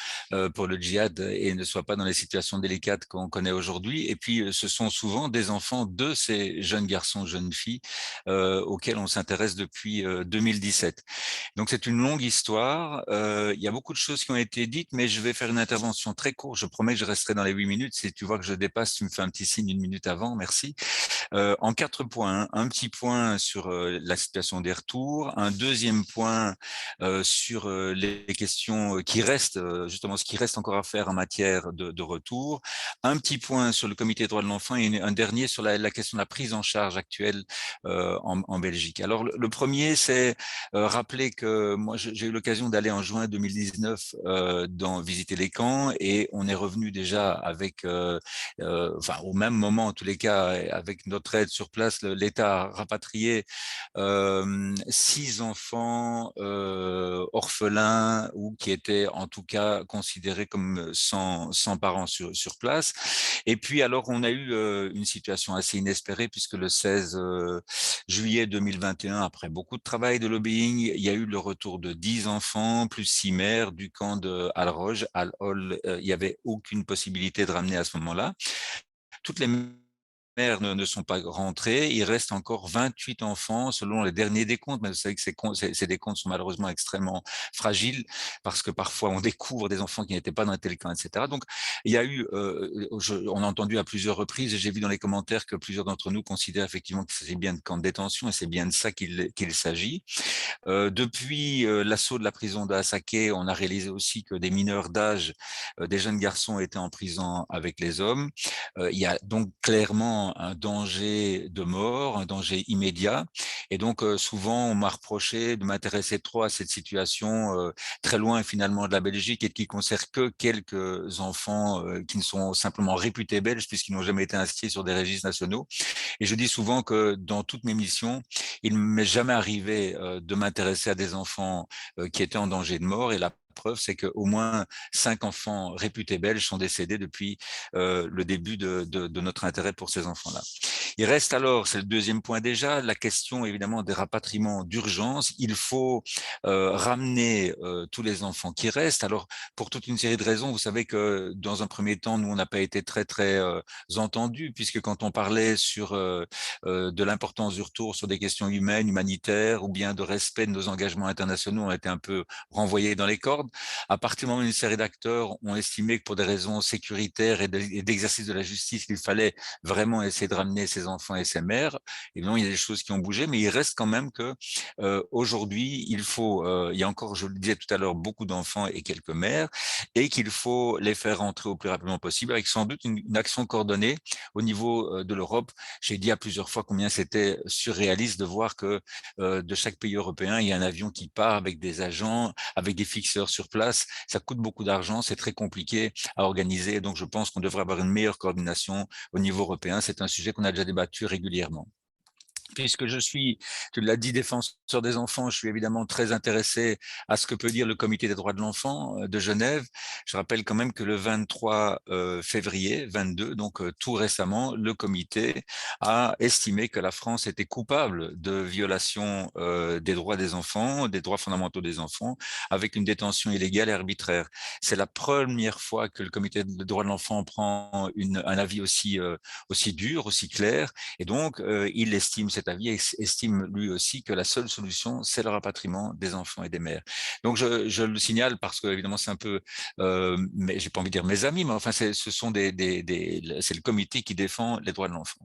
pour le djihad et ne soient pas dans les situations délicates qu'on connaît aujourd'hui. Et puis, ce sont souvent des enfants de ces jeunes garçons, jeunes filles, auxquels on s'intéresse depuis 2017. Donc, c'est une longue histoire. Il y a beaucoup de choses qui ont été dites, mais je vais faire une intervention très courte. Je promets que je resterai dans les 8 minutes. Si tu vois que je dépasse, tu me fais un petit signe 1 minute avant. Merci. En 4 points. Un petit point sur la situation des retours. Un deuxième point sur les questions qui restent, justement ce qui reste encore à faire en matière de retour. Un petit point sur le comité des droits de l'enfant et un dernier sur la question de la prise en charge actuelle en Belgique. Alors, le premier, c'est rappeler que moi, j'ai eu l'occasion d'aller en juin 2019 visiter les camps et on est revenu déjà avec, enfin, au même moment, en tous les cas, avec notre aide sur place, l'État a rapatrié 6 enfants orphelins ou qui étaient en tout cas considérés comme sans parents sur place. Et puis alors on a eu une situation assez inespérée puisque le 16 juillet 2021, après beaucoup de travail de lobbying, il y a eu le retour de 10 enfants plus 6 mères du camp de Al-Roj. Al-Hol, il n'y avait aucune possibilité de ramener à ce moment-là. Toutes les mères ne sont pas rentrées. Il reste encore 28 enfants selon les derniers décomptes, mais vous savez que ces décomptes sont malheureusement extrêmement fragiles parce que parfois on découvre des enfants qui n'étaient pas dans tel camp, etc. Donc il y a eu, on a entendu à plusieurs reprises et j'ai vu dans les commentaires que plusieurs d'entre nous considèrent effectivement que c'est bien de camp de détention et c'est bien de ça qu'il s'agit. Depuis l'assaut de la prison de Hasake, on a réalisé aussi que des mineurs d'âge, des jeunes garçons étaient en prison avec les hommes. Il y a donc clairement un danger de mort, un danger immédiat. Et donc, souvent, on m'a reproché de m'intéresser trop à cette situation très loin finalement de la Belgique et qui ne concerne que quelques enfants qui ne sont simplement réputés belges puisqu'ils n'ont jamais été inscrits sur des registres nationaux. Et je dis souvent que dans toutes mes missions, il ne m'est jamais arrivé de m'intéresser à des enfants qui étaient en danger de mort. Et la preuve, c'est qu'au moins 5 enfants réputés belges sont décédés depuis le début de notre intérêt pour ces enfants-là. Il reste alors, c'est le deuxième point déjà, la question évidemment des rapatriements d'urgence. Il faut ramener tous les enfants qui restent. Alors, pour toute une série de raisons, vous savez que dans un premier temps, nous, on n'a pas été très entendus, puisque quand on parlait sur de l'importance du retour sur des questions humaines, humanitaires, ou bien de respect de nos engagements internationaux, on a été un peu renvoyés dans les cordes. À partir du moment où une série d'acteurs ont estimé que pour des raisons sécuritaires et d'exercice de la justice, il fallait vraiment essayer de ramener ces enfants et ces mères, évidemment, il y a des choses qui ont bougé, mais il reste quand même que aujourd'hui, il faut, il y a encore, je le disais tout à l'heure, beaucoup d'enfants et quelques mères, et qu'il faut les faire rentrer au plus rapidement possible, avec sans doute une action coordonnée au niveau de l'Europe. J'ai dit à plusieurs fois combien c'était surréaliste de voir que de chaque pays européen, il y a un avion qui part avec des agents, avec des fixeurs sur place. Ça coûte beaucoup d'argent, c'est très compliqué à organiser. Donc, je pense qu'on devrait avoir une meilleure coordination au niveau européen. C'est un sujet qu'on a déjà débattu régulièrement. Puisque je suis, tu l'as dit, défenseur des enfants, je suis évidemment très intéressé à ce que peut dire le Comité des droits de l'enfant de Genève. Je rappelle quand même que le 23 février 22, donc tout récemment, le comité a estimé que la France était coupable de violation des droits des enfants, des droits fondamentaux des enfants, avec une détention illégale et arbitraire. C'est la première fois que le Comité des droits de l'enfant prend un avis aussi dur, aussi clair, et donc il estime cet avis estime lui aussi que la seule solution, c'est le rapatriement des enfants et des mères. Donc, je le signale parce que, évidemment, c'est un peu, mais j'ai pas envie de dire mes amis, mais enfin, c'est le comité qui défend les droits de l'enfant.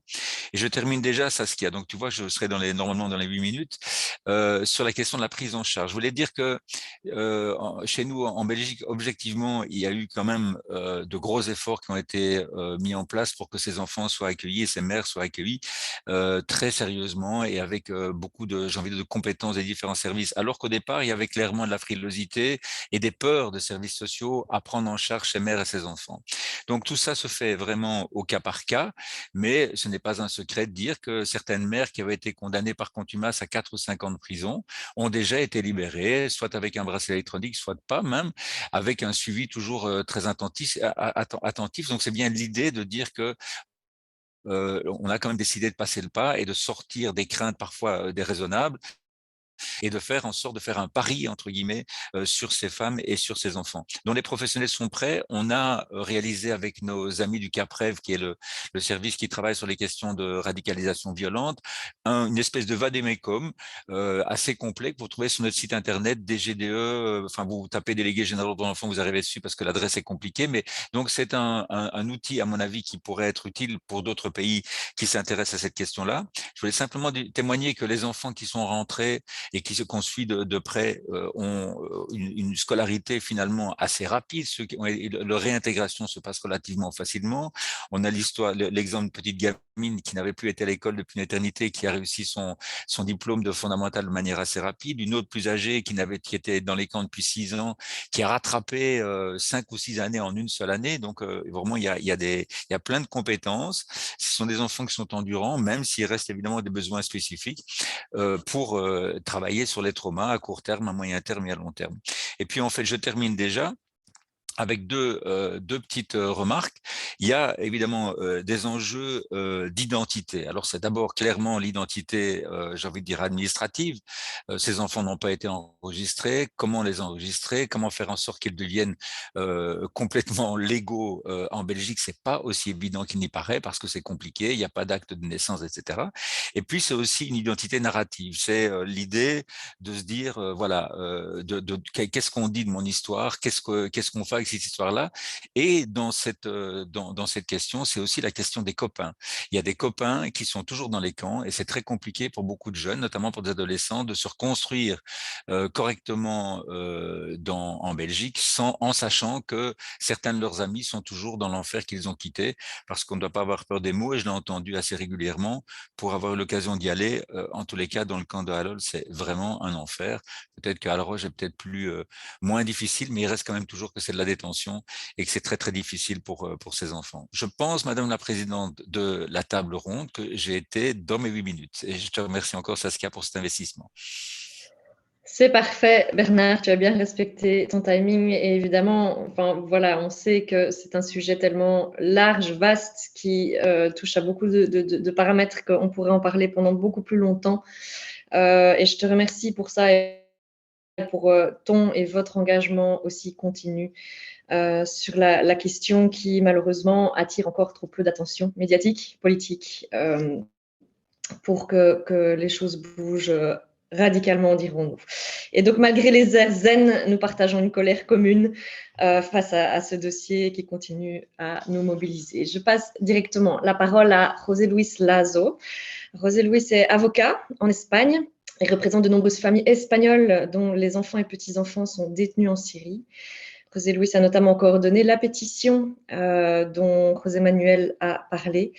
Et je termine déjà, Saskia. Donc, tu vois, je serai normalement dans les 8 minutes sur la question de la prise en charge. Je voulais dire que chez nous, en Belgique, objectivement, il y a eu quand même de gros efforts qui ont été mis en place pour que ces enfants soient accueillis et ces mères soient accueillies très sérieusement sérieusement et avec beaucoup de, j'ai envie de dire, de compétences des différents services, alors qu'au départ, il y avait clairement de la frilosité et des peurs de services sociaux à prendre en charge ses mères et ses enfants. Donc tout ça se fait vraiment au cas par cas, mais ce n'est pas un secret de dire que certaines mères qui avaient été condamnées par contumace à 4 ou 5 ans de prison ont déjà été libérées, soit avec un bracelet électronique, soit pas même, avec un suivi toujours très attentif. Donc c'est bien l'idée de dire que on a quand même décidé de passer le pas et de sortir des craintes parfois déraisonnables et de faire en sorte de faire un pari, entre guillemets, sur ces femmes et sur ces enfants. Donc les professionnels sont prêts. On a réalisé avec nos amis du CAPREV, qui est le service qui travaille sur les questions de radicalisation violente, une espèce de vademecum assez complet que vous trouvez sur notre site internet DGDE. Enfin, vous tapez délégué général de l'enfant, vous arrivez dessus parce que l'adresse est compliquée. Mais donc c'est un outil, à mon avis, qui pourrait être utile pour d'autres pays qui s'intéressent à cette question-là. Je voulais simplement témoigner que les enfants qui sont rentrés et qui qu'on suit de près ont une scolarité finalement assez rapide. Leur réintégration se passe relativement facilement. On a l'exemple d'une petite gamine qui n'avait plus été à l'école depuis une éternité, qui a réussi son diplôme de fondamental de manière assez rapide. Une autre plus âgée qui était dans les camps depuis 6 ans, qui a rattrapé 5 ou 6 années en une seule année. Donc vraiment, il y a plein de compétences. Ce sont des enfants qui sont endurants, même s'il reste évidemment des besoins spécifiques pour travailler sur les traumas à court terme, à moyen terme et à long terme. Et puis en fait, je termine déjà avec deux petites remarques. Il y a évidemment des enjeux d'identité. Alors c'est d'abord clairement l'identité, j'ai envie de dire administrative. Ces enfants n'ont pas été enregistrés. Comment les enregistrer? Comment faire en sorte qu'ils deviennent complètement légaux en Belgique? C'est pas aussi évident qu'il n'y paraît parce que c'est compliqué. Il n'y a pas d'acte de naissance, etc. Et puis c'est aussi une identité narrative. C'est l'idée de se dire voilà, qu'est-ce qu'on dit de mon histoire? Qu'est-ce qu'on fait avec cette histoire-là? Et dans cette question, c'est aussi la question des copains. Il y a des copains qui sont toujours dans les camps et c'est très compliqué pour beaucoup de jeunes, notamment pour des adolescents, de se reconstruire correctement en Belgique en sachant que certains de leurs amis sont toujours dans l'enfer qu'ils ont quitté, parce qu'on ne doit pas avoir peur des mots, et je l'ai entendu assez régulièrement pour avoir eu l'occasion d'y aller. En tous les cas, dans le camp de Halol, c'est vraiment un enfer. Peut-être que Alroge est peut-être moins difficile, mais il reste quand même toujours que c'est de la détention et que c'est très, très difficile pour ces enfants. Je pense, Madame la Présidente de la table ronde, que j'ai été dans mes 8 minutes. Et je te remercie encore, Saskia, pour cet investissement. C'est parfait, Bernard, tu as bien respecté ton timing et évidemment, enfin voilà, on sait que c'est un sujet tellement large, vaste, qui touche à beaucoup de paramètres qu'on pourrait en parler pendant beaucoup plus longtemps. Et je te remercie pour ça et pour ton et votre engagement aussi continu sur la question qui malheureusement attire encore trop peu d'attention médiatique, politique, pour que les choses bougent radicalement, dirons-nous. Et donc, malgré les airs zen, nous partageons une colère commune face à ce dossier qui continue à nous mobiliser. Je passe directement la parole à José Luis Lazo. José Luis est avocat en Espagne et représente de nombreuses familles espagnoles dont les enfants et petits-enfants sont détenus en Syrie. José Luis a notamment coordonné la pétition dont José Manuel a parlé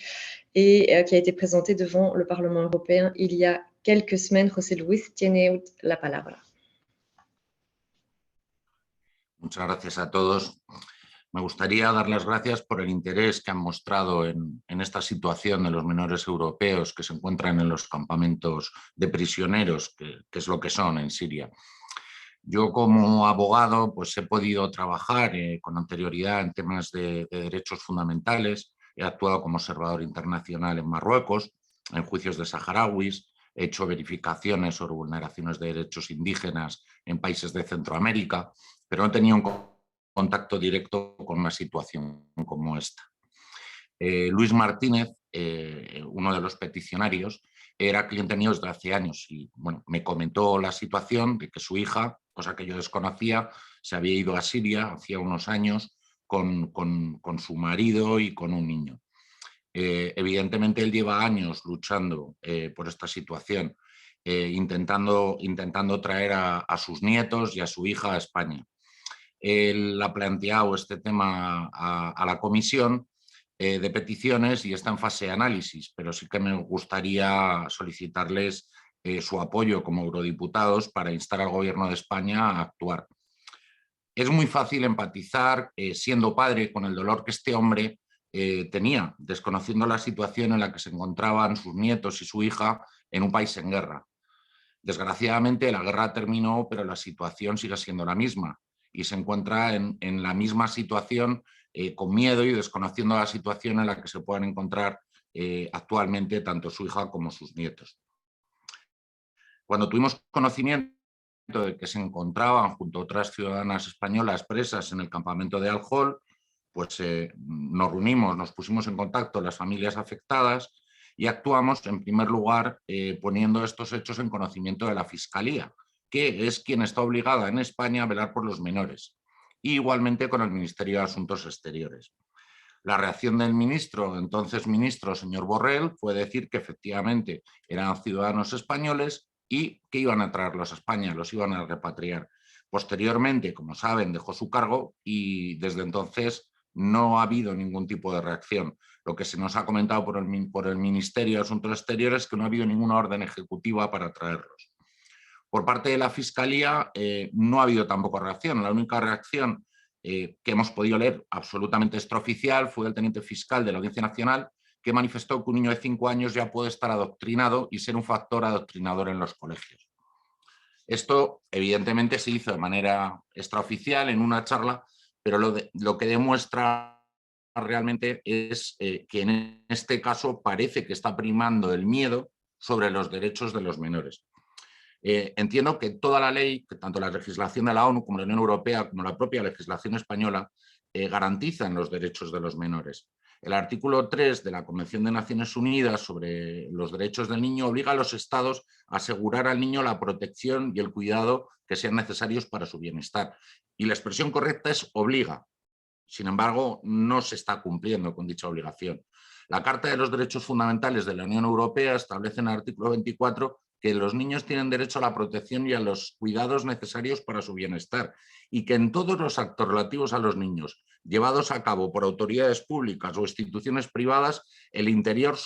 et qui a été présentée devant le Parlement européen il y a quelques semaines. José Luis, tiene la palabra. Muchas gracias a todos. Me gustaría dar las gracias por el interés que han mostrado en esta situación de los menores europeos que se encuentran en los campamentos de prisioneros, que es lo que son en Siria. Yo como abogado pues he podido trabajar con anterioridad en temas de derechos fundamentales. He actuado como observador internacional en Marruecos, en juicios de saharauis. He hecho verificaciones sobre vulneraciones de derechos indígenas en países de Centroamérica, pero no he tenido un contacto directo con una situación como esta. Luis Martínez, uno de los peticionarios, era cliente mío desde hace años y bueno, me comentó la situación de que su hija, cosa que yo desconocía, se había ido a Siria hacía unos años con su marido y con un niño. Evidentemente él lleva años luchando por esta situación, intentando traer a sus nietos y a su hija a España. Él ha planteado este tema a la comisión de peticiones y está en fase de análisis, pero sí que me gustaría solicitarles su apoyo como eurodiputados para instar al Gobierno de España a actuar. Es muy fácil empatizar, siendo padre, con el dolor que este hombre tenía, desconociendo la situación en la que se encontraban sus nietos y su hija en un país en guerra. Desgraciadamente la guerra terminó, pero la situación sigue siendo la misma y se encuentra en la misma situación, con miedo y desconociendo la situación en la que se puedan encontrar actualmente tanto su hija como sus nietos. Cuando tuvimos conocimiento de que se encontraban junto a otras ciudadanas españolas presas en el campamento de Al-Hol, pues nos reunimos, nos pusimos en contacto las familias afectadas y actuamos en primer lugar poniendo estos hechos en conocimiento de la Fiscalía, que es quien está obligada en España a velar por los menores, y igualmente con el Ministerio de Asuntos Exteriores. La reacción del ministro, entonces ministro, señor Borrell, fue decir que efectivamente eran ciudadanos españoles y que iban a traerlos a España, los iban a repatriar. Posteriormente, como saben, dejó su cargo y desde entonces no ha habido ningún tipo de reacción. Lo que se nos ha comentado por el Ministerio de Asuntos Exteriores es que no ha habido ninguna orden ejecutiva para traerlos. Por parte de la Fiscalía no ha habido tampoco reacción. La única reacción que hemos podido leer absolutamente extraoficial fue del teniente fiscal de la Audiencia Nacional, que manifestó que un niño de 5 años ya puede estar adoctrinado y ser un factor adoctrinador en los colegios. Esto evidentemente se hizo de manera extraoficial en una charla, pero lo que demuestra realmente es que en este caso parece que está primando el miedo sobre los derechos de los menores. Entiendo que toda la ley, que tanto la legislación de la ONU como la Unión Europea, como la propia legislación española, garantizan los derechos de los menores. El artículo 3 de la Convención de Naciones Unidas sobre los derechos del niño obliga a los Estados a asegurar al niño la protección y el cuidado que sean necesarios para su bienestar. Y la expresión correcta es obliga. Sin embargo, no se está cumpliendo con dicha obligación. La Carta de los Derechos Fundamentales de la Unión Europea establece en el artículo 24 que los niños tienen derecho a la protección y a los cuidados necesarios para su bienestar y que en todos los actos relativos a los niños llevados a cabo por autoridades públicas o instituciones privadas, el interés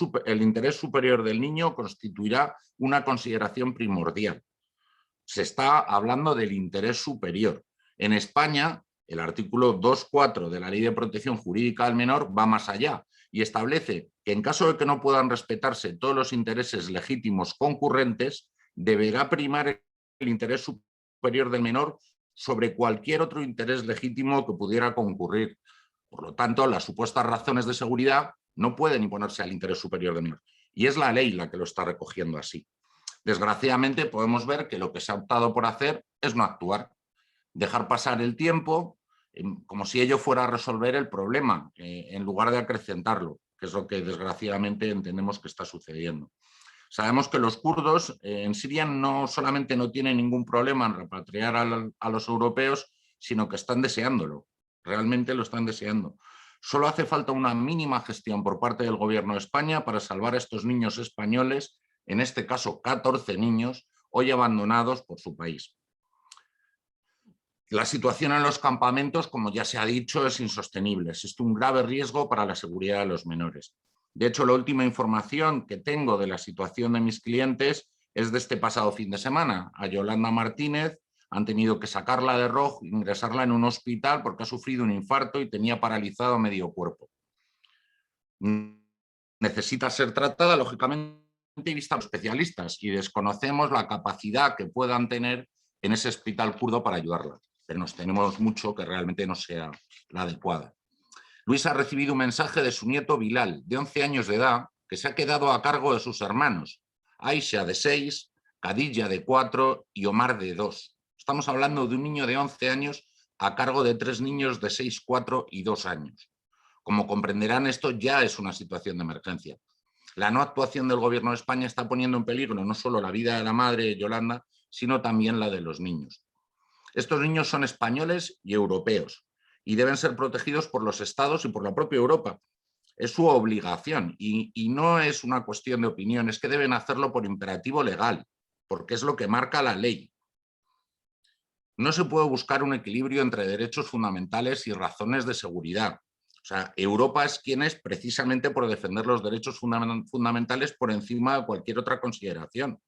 superior del niño constituirá una consideración primordial. Se está hablando del interés superior. En España, el artículo 2.4 de la Ley de Protección Jurídica del Menor va más allá y establece que en caso de que no puedan respetarse todos los intereses legítimos concurrentes, deberá primar el interés superior del menor sobre cualquier otro interés legítimo que pudiera concurrir. Por lo tanto, las supuestas razones de seguridad no pueden imponerse al interés superior del menor. Y es la ley la que lo está recogiendo así. Desgraciadamente, podemos ver que lo que se ha optado por hacer es no actuar, dejar pasar el tiempo, como si ello fuera a resolver el problema, en lugar de acrecentarlo, que es lo que desgraciadamente entendemos que está sucediendo. Sabemos que los kurdos en Siria no solamente no tienen ningún problema en repatriar a los europeos, sino que están deseándolo, realmente lo están deseando. Solo hace falta una mínima gestión por parte del Gobierno de España para salvar a estos niños españoles, en este caso 14 niños, hoy abandonados por su país. La situación en los campamentos, como ya se ha dicho, es insostenible. Existe un grave riesgo para la seguridad de los menores. De hecho, la última información que tengo de la situación de mis clientes es de este pasado fin de semana. A Yolanda Martínez han tenido que sacarla de Roj, ingresarla en un hospital porque ha sufrido un infarto y tenía paralizado medio cuerpo. Necesita ser tratada, lógicamente, vista a los especialistas, y desconocemos la capacidad que puedan tener en ese hospital kurdo para ayudarla. Pero nos tenemos mucho que realmente no sea la adecuada. Luis ha recibido un mensaje de su nieto Bilal, de 11 años de edad, que se ha quedado a cargo de sus hermanos, Aisha, de 6, Khadija, de 4 y Omar, de 2. Estamos hablando de un niño de 11 años a cargo de 3 niños de 6, 4 y 2 años. Como comprenderán, esto ya es una situación de emergencia. La no actuación del Gobierno de España está poniendo en peligro no solo la vida de la madre, Yolanda, sino también la de los niños. Estos niños son españoles y europeos y deben ser protegidos por los Estados y por la propia Europa. Es su obligación y no es una cuestión de opinión, es que deben hacerlo por imperativo legal, porque es lo que marca la ley. No se puede buscar un equilibrio entre derechos fundamentales y razones de seguridad. O sea, Europa es quien es precisamente por defender los derechos fundamentales por encima de cualquier otra consideración.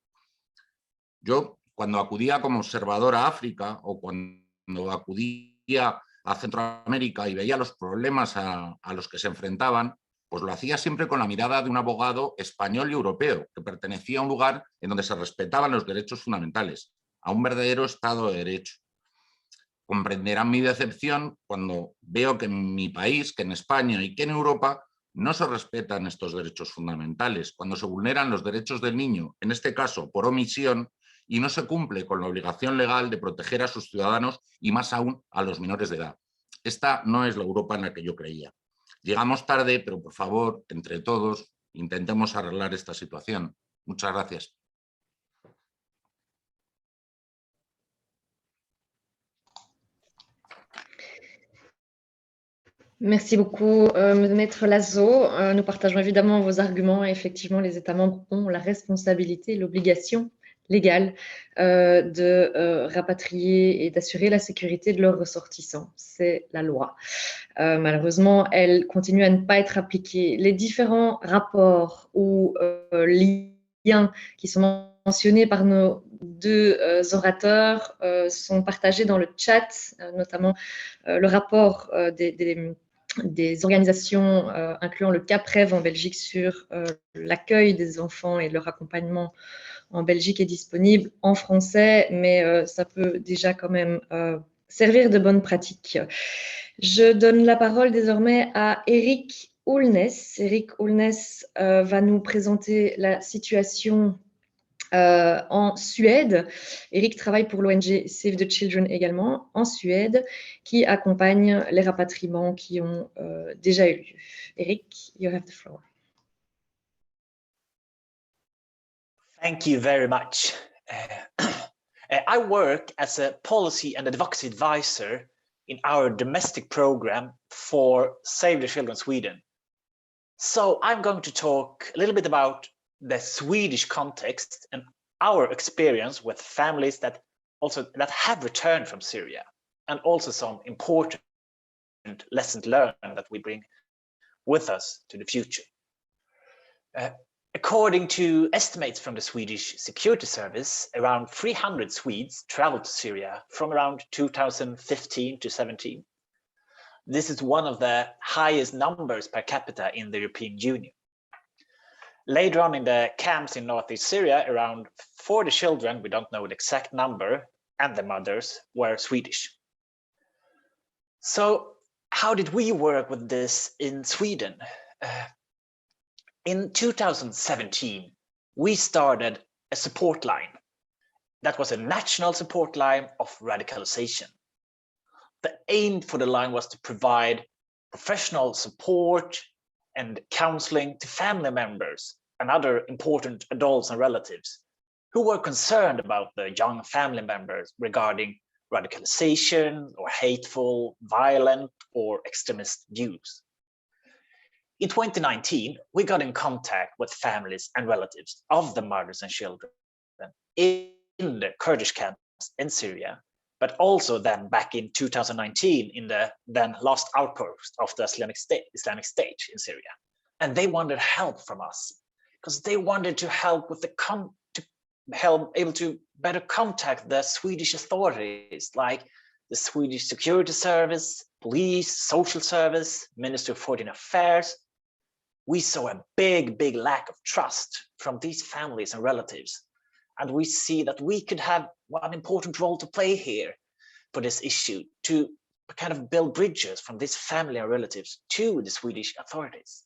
Yo, cuando acudía como observador a África o cuando acudía a Centroamérica y veía los problemas a los que se enfrentaban, pues lo hacía siempre con la mirada de un abogado español y europeo que pertenecía a un lugar en donde se respetaban los derechos fundamentales, a un verdadero Estado de Derecho. Comprenderán mi decepción cuando veo que en mi país, que en España y que en Europa no se respetan estos derechos fundamentales, cuando se vulneran los derechos del niño, en este caso por omisión, y no se cumple con la obligación legal de proteger a sus ciudadanos y más aún a los menores de edad. Esta no es la Europa en la que yo creía. Llegamos tarde, pero por favor, entre todos, intentemos arreglar esta situación. Muchas gracias. Merci beaucoup, Maître Lazo. Nous partageons évidemment vos arguments et effectivement, les États membres ont la responsabilité et l'obligation légale de rapatrier et d'assurer la sécurité de leurs ressortissants. C'est la loi. Malheureusement, elle continue à ne pas être appliquée. Les différents rapports ou liens qui sont mentionnés par nos deux orateurs sont partagés dans le chat, notamment le rapport des organisations incluant le CAPREV en Belgique sur l'accueil des enfants et leur accompagnement en Belgique est disponible en français, mais ça peut déjà quand même servir de bonne pratique. Je donne la parole désormais à Eric Oulness. Eric Oulness va nous présenter la situation en Suède. Eric travaille pour l'ONG Save the Children également en Suède, qui accompagne les rapatriements qui ont déjà eu lieu. Eric, you have the floor. Thank you very much. I work as a policy and advocacy advisor in our domestic program for Save the Children Sweden. So I'm going to talk a little bit about the Swedish context and our experience with families that have returned from Syria, and also some important lessons learned that we bring with us to the future. According to estimates from the Swedish Security Service, around 300 Swedes traveled to Syria from around 2015 to 17. This is one of the highest numbers per capita in the European Union. Later on in the camps in northeast Syria, around 40 children, we don't know the exact number, and the mothers were Swedish. So how did we work with this in Sweden? In 2017, we started a support line. That was a national support line of radicalization. The aim for the line was to provide professional support and counseling to family members and other important adults and relatives who were concerned about the young family members regarding radicalization or hateful, violent, or extremist views. In 2019, we got in contact with families and relatives of the mothers and children in the Kurdish camps in Syria, but also then back in 2019 in the then last outpost of the Islamic State in Syria. And they wanted help from us because they wanted to help with able to better contact the Swedish authorities, like the Swedish Security Service, police, social service, Ministry of Foreign Affairs. We saw a big lack of trust from these families and relatives. And we see that we could have one important role to play here for this issue, to kind of build bridges from these family and relatives to the Swedish authorities.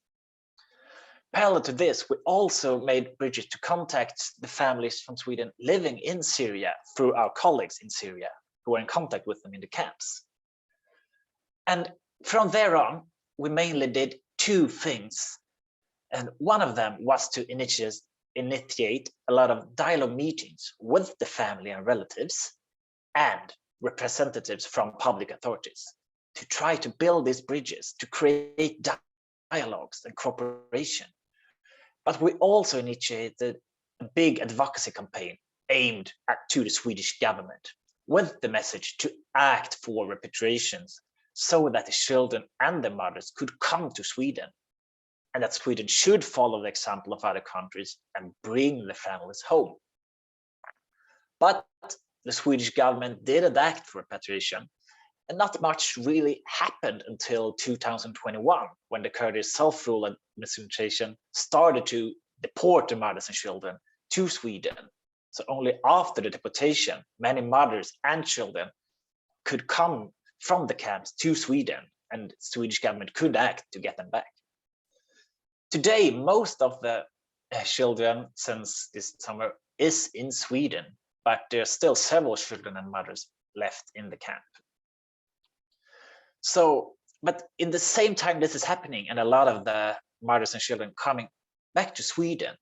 Parallel to this, we also made bridges to contact the families from Sweden living in Syria through our colleagues in Syria who were in contact with them in the camps. And from there on, we mainly did two things. And one of them was to initiate a lot of dialogue meetings with the family and relatives and representatives from public authorities to try to build these bridges, to create dialogues and cooperation. But we also initiated a big advocacy campaign aimed to the Swedish government with the message to act for repatriations so that the children and the mothers could come to Sweden, and that Sweden should follow the example of other countries and bring the families home. But the Swedish government didn't act for repatriation, and not much really happened until 2021, when the Kurdish self-rule administration started to deport the mothers and children to Sweden. So only after the deportation, many mothers and children could come from the camps to Sweden, and the Swedish government could act to get them back. Today, most of the children since this summer is in Sweden, but there are still several children and mothers left in the camp. So, but in the same time this is happening, and a lot of the mothers and children coming back to Sweden,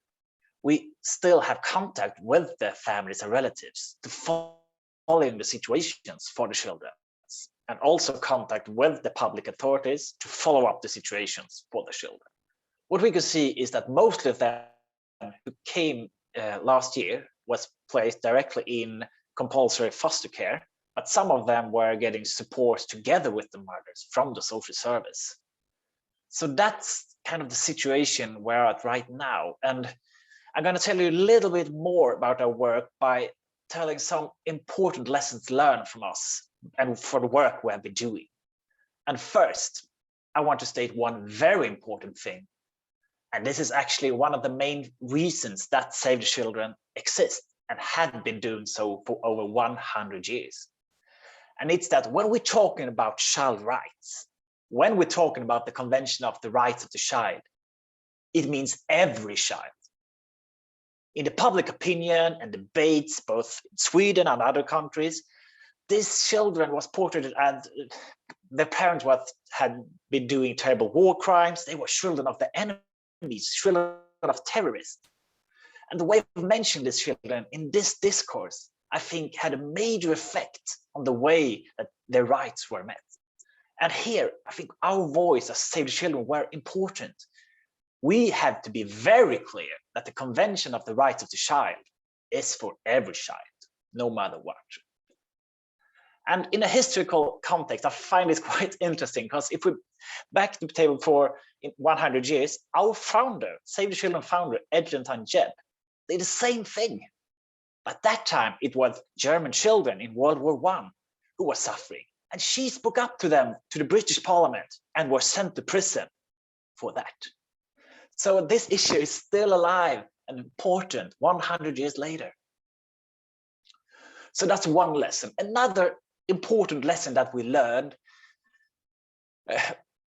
we still have contact with the families and relatives to following the situations for the children, and also contact with the public authorities to follow up the situations for the children. What we could see is that most of them who came last year was placed directly in compulsory foster care, but some of them were getting support together with the mothers from the social service. So that's kind of the situation we're at right now. And I'm going to tell you a little bit more about our work by telling some important lessons learned from us and for the work we have been doing. And first, I want to state one very important thing. And this is actually one of the main reasons that Save the Children exists and had been doing so for over 100 years. And it's that when we're talking about child rights, when we're talking about the Convention of the Rights of the Child, it means every child. In the public opinion and debates, both in Sweden and other countries, these children was portrayed as their parents had been doing terrible war crimes. They were children of the enemies, children of terrorists. And the way we mention these children in this discourse, I think, had a major effect on the way that their rights were met. And here, I think our voice as Save the Children were important. We have to be very clear that the Convention of the Rights of the Child is for every child, no matter what. And in a historical context, I find this quite interesting, because if we back to the table for 100 years, our founder, Save the Children founder, Eglantine Jebb, did the same thing. But that time it was German children in World War I who were suffering. And she spoke up to them, to the British Parliament, and were sent to prison for that. So this issue is still alive and important 100 years later. So that's one lesson. Another important lesson that we learned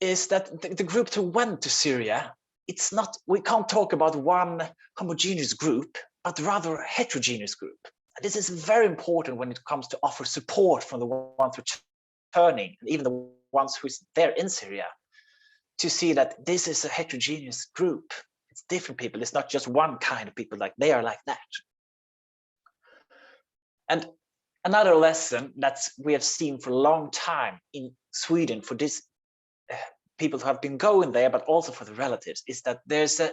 is that the group who went to Syria, it's not, we can't talk about one homogeneous group, but rather a heterogeneous group. And this is very important when it comes to offer support from the ones returning, and even the ones who's there in Syria, to see that this is a heterogeneous group. It's different people. It's not just one kind of people, like they are like that. And another lesson that we have seen for a long time in Sweden for this people who have been going there, but also for the relatives, is that there's a